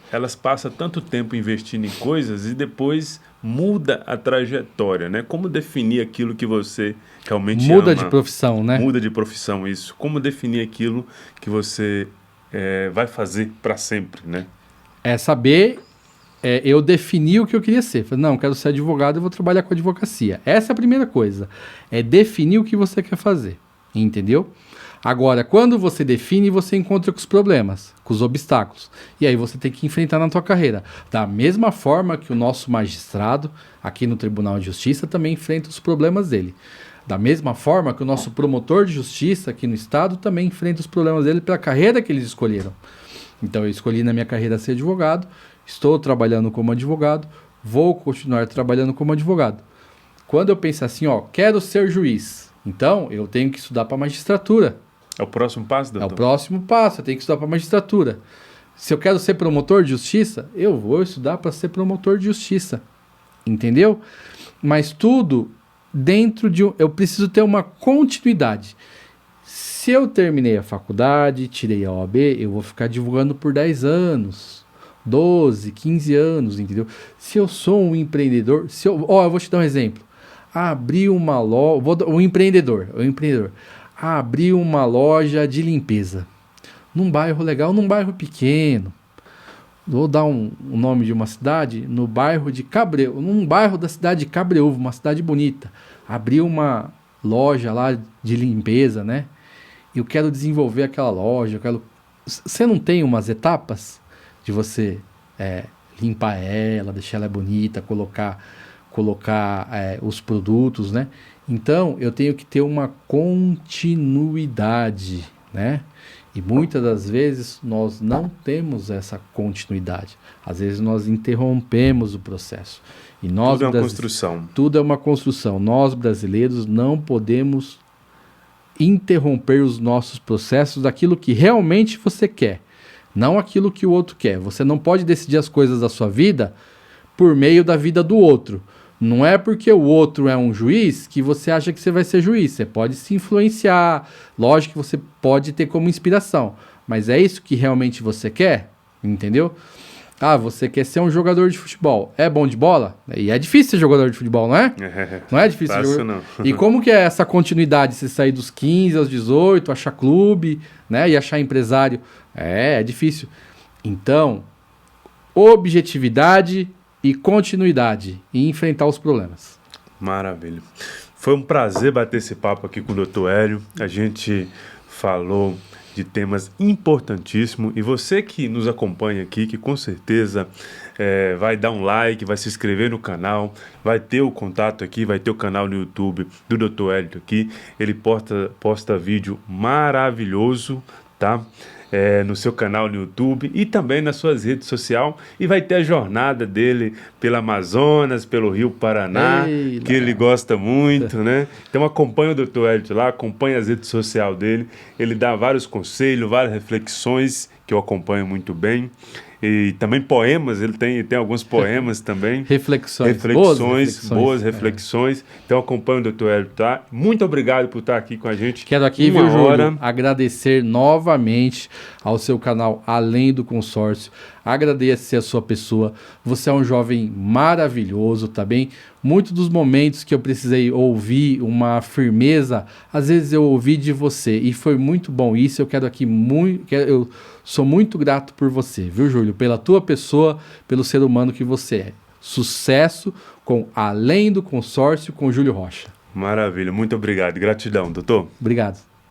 elas passam tanto tempo investindo em coisas e depois muda a trajetória, né? Como definir aquilo que você realmente muda ama? De profissão, né? Muda de profissão, isso. Como definir aquilo que você vai fazer para sempre, né? Saber, eu defini o que eu queria ser. Falei, não, eu quero ser advogado, eu vou trabalhar com advocacia. Essa é a primeira coisa. É definir o que você quer fazer, entendeu? Agora, quando você define, você encontra com os problemas, com os obstáculos. E aí você tem que enfrentar na tua carreira. Da mesma forma que o nosso magistrado, aqui no Tribunal de Justiça, também enfrenta os problemas dele. Da mesma forma que o nosso promotor de justiça aqui no estado também enfrenta os problemas dele pela carreira que eles escolheram. Então eu escolhi na minha carreira ser advogado, estou trabalhando como advogado, vou continuar trabalhando como advogado. Quando eu penso assim, quero ser juiz, então eu tenho que estudar para magistratura. É o próximo passo, doutor? É o próximo passo, eu tenho que estudar para magistratura. Se eu quero ser promotor de justiça, eu vou estudar para ser promotor de justiça. Entendeu? Mas tudo dentro de eu preciso ter uma continuidade. Se eu terminei a faculdade, tirei a OAB, eu vou ficar divulgando por 10 anos, 12, 15 anos, entendeu? Se eu sou um empreendedor, eu vou te dar um exemplo. Abri uma loja, um empreendedor. Abri uma loja de limpeza num bairro legal, num bairro pequeno. Vou dar um nome de uma cidade, no bairro de Cabreúva, num bairro da cidade de Cabreúva, uma cidade bonita. Abri uma loja lá de limpeza, né? Eu quero desenvolver aquela loja, Você não tem umas etapas de você limpar ela, deixar ela bonita, colocar os produtos, né? Então, eu tenho que ter uma continuidade, né? E muitas das vezes nós não temos essa continuidade. Às vezes nós interrompemos o processo. E nós, tudo é uma construção. Tudo é uma construção. Nós, brasileiros, não podemos interromper os nossos processos daquilo que realmente você quer, não aquilo que o outro quer. Você não pode decidir as coisas da sua vida por meio da vida do outro. Não é porque o outro é um juiz que você acha que você vai ser juiz. Você pode se influenciar. Lógico que você pode ter como inspiração. Mas é isso que realmente você quer? Entendeu? Você quer ser um jogador de futebol. É bom de bola? E é difícil ser jogador de futebol, não é? Não é difícil ser jogador. E como que é essa continuidade? Você sair dos 15 aos 18, achar clube, né? E achar empresário? É difícil. Então, objetividade e continuidade e enfrentar os problemas. Maravilha. Foi um prazer bater esse papo aqui com o Dr. Hélio. A gente falou de temas importantíssimos e você que nos acompanha aqui, que com certeza vai dar um like, vai se inscrever no canal, vai ter o contato aqui, vai ter o canal no YouTube do Dr. Hélio aqui. Ele posta vídeo maravilhoso, tá? No seu canal no YouTube e também nas suas redes sociais, e vai ter a jornada dele pela Amazonas, pelo Rio Paraná, que ele gosta muito, né? Então acompanha o Dr. Hélio lá, acompanha as redes sociais dele, ele dá vários conselhos, várias reflexões que eu acompanho muito bem. E também poemas, ele tem alguns poemas também. Reflexões. Boas reflexões. Então acompanha o Dr. Hélio, tá? Muito obrigado por estar aqui com a gente. Quero aqui, Júlio, agradecer novamente ao seu canal Além do Consórcio. Agradecer a sua pessoa. Você é um jovem maravilhoso, tá bem? Muitos dos momentos que eu precisei ouvir uma firmeza, às vezes eu ouvi de você e foi muito bom isso. Eu quero aqui eu sou muito grato por você, viu, Júlio? Pela tua pessoa, pelo ser humano que você é. Sucesso com Além do Consórcio com Júlio Rocha. Maravilha, muito obrigado. Gratidão, doutor. Obrigado.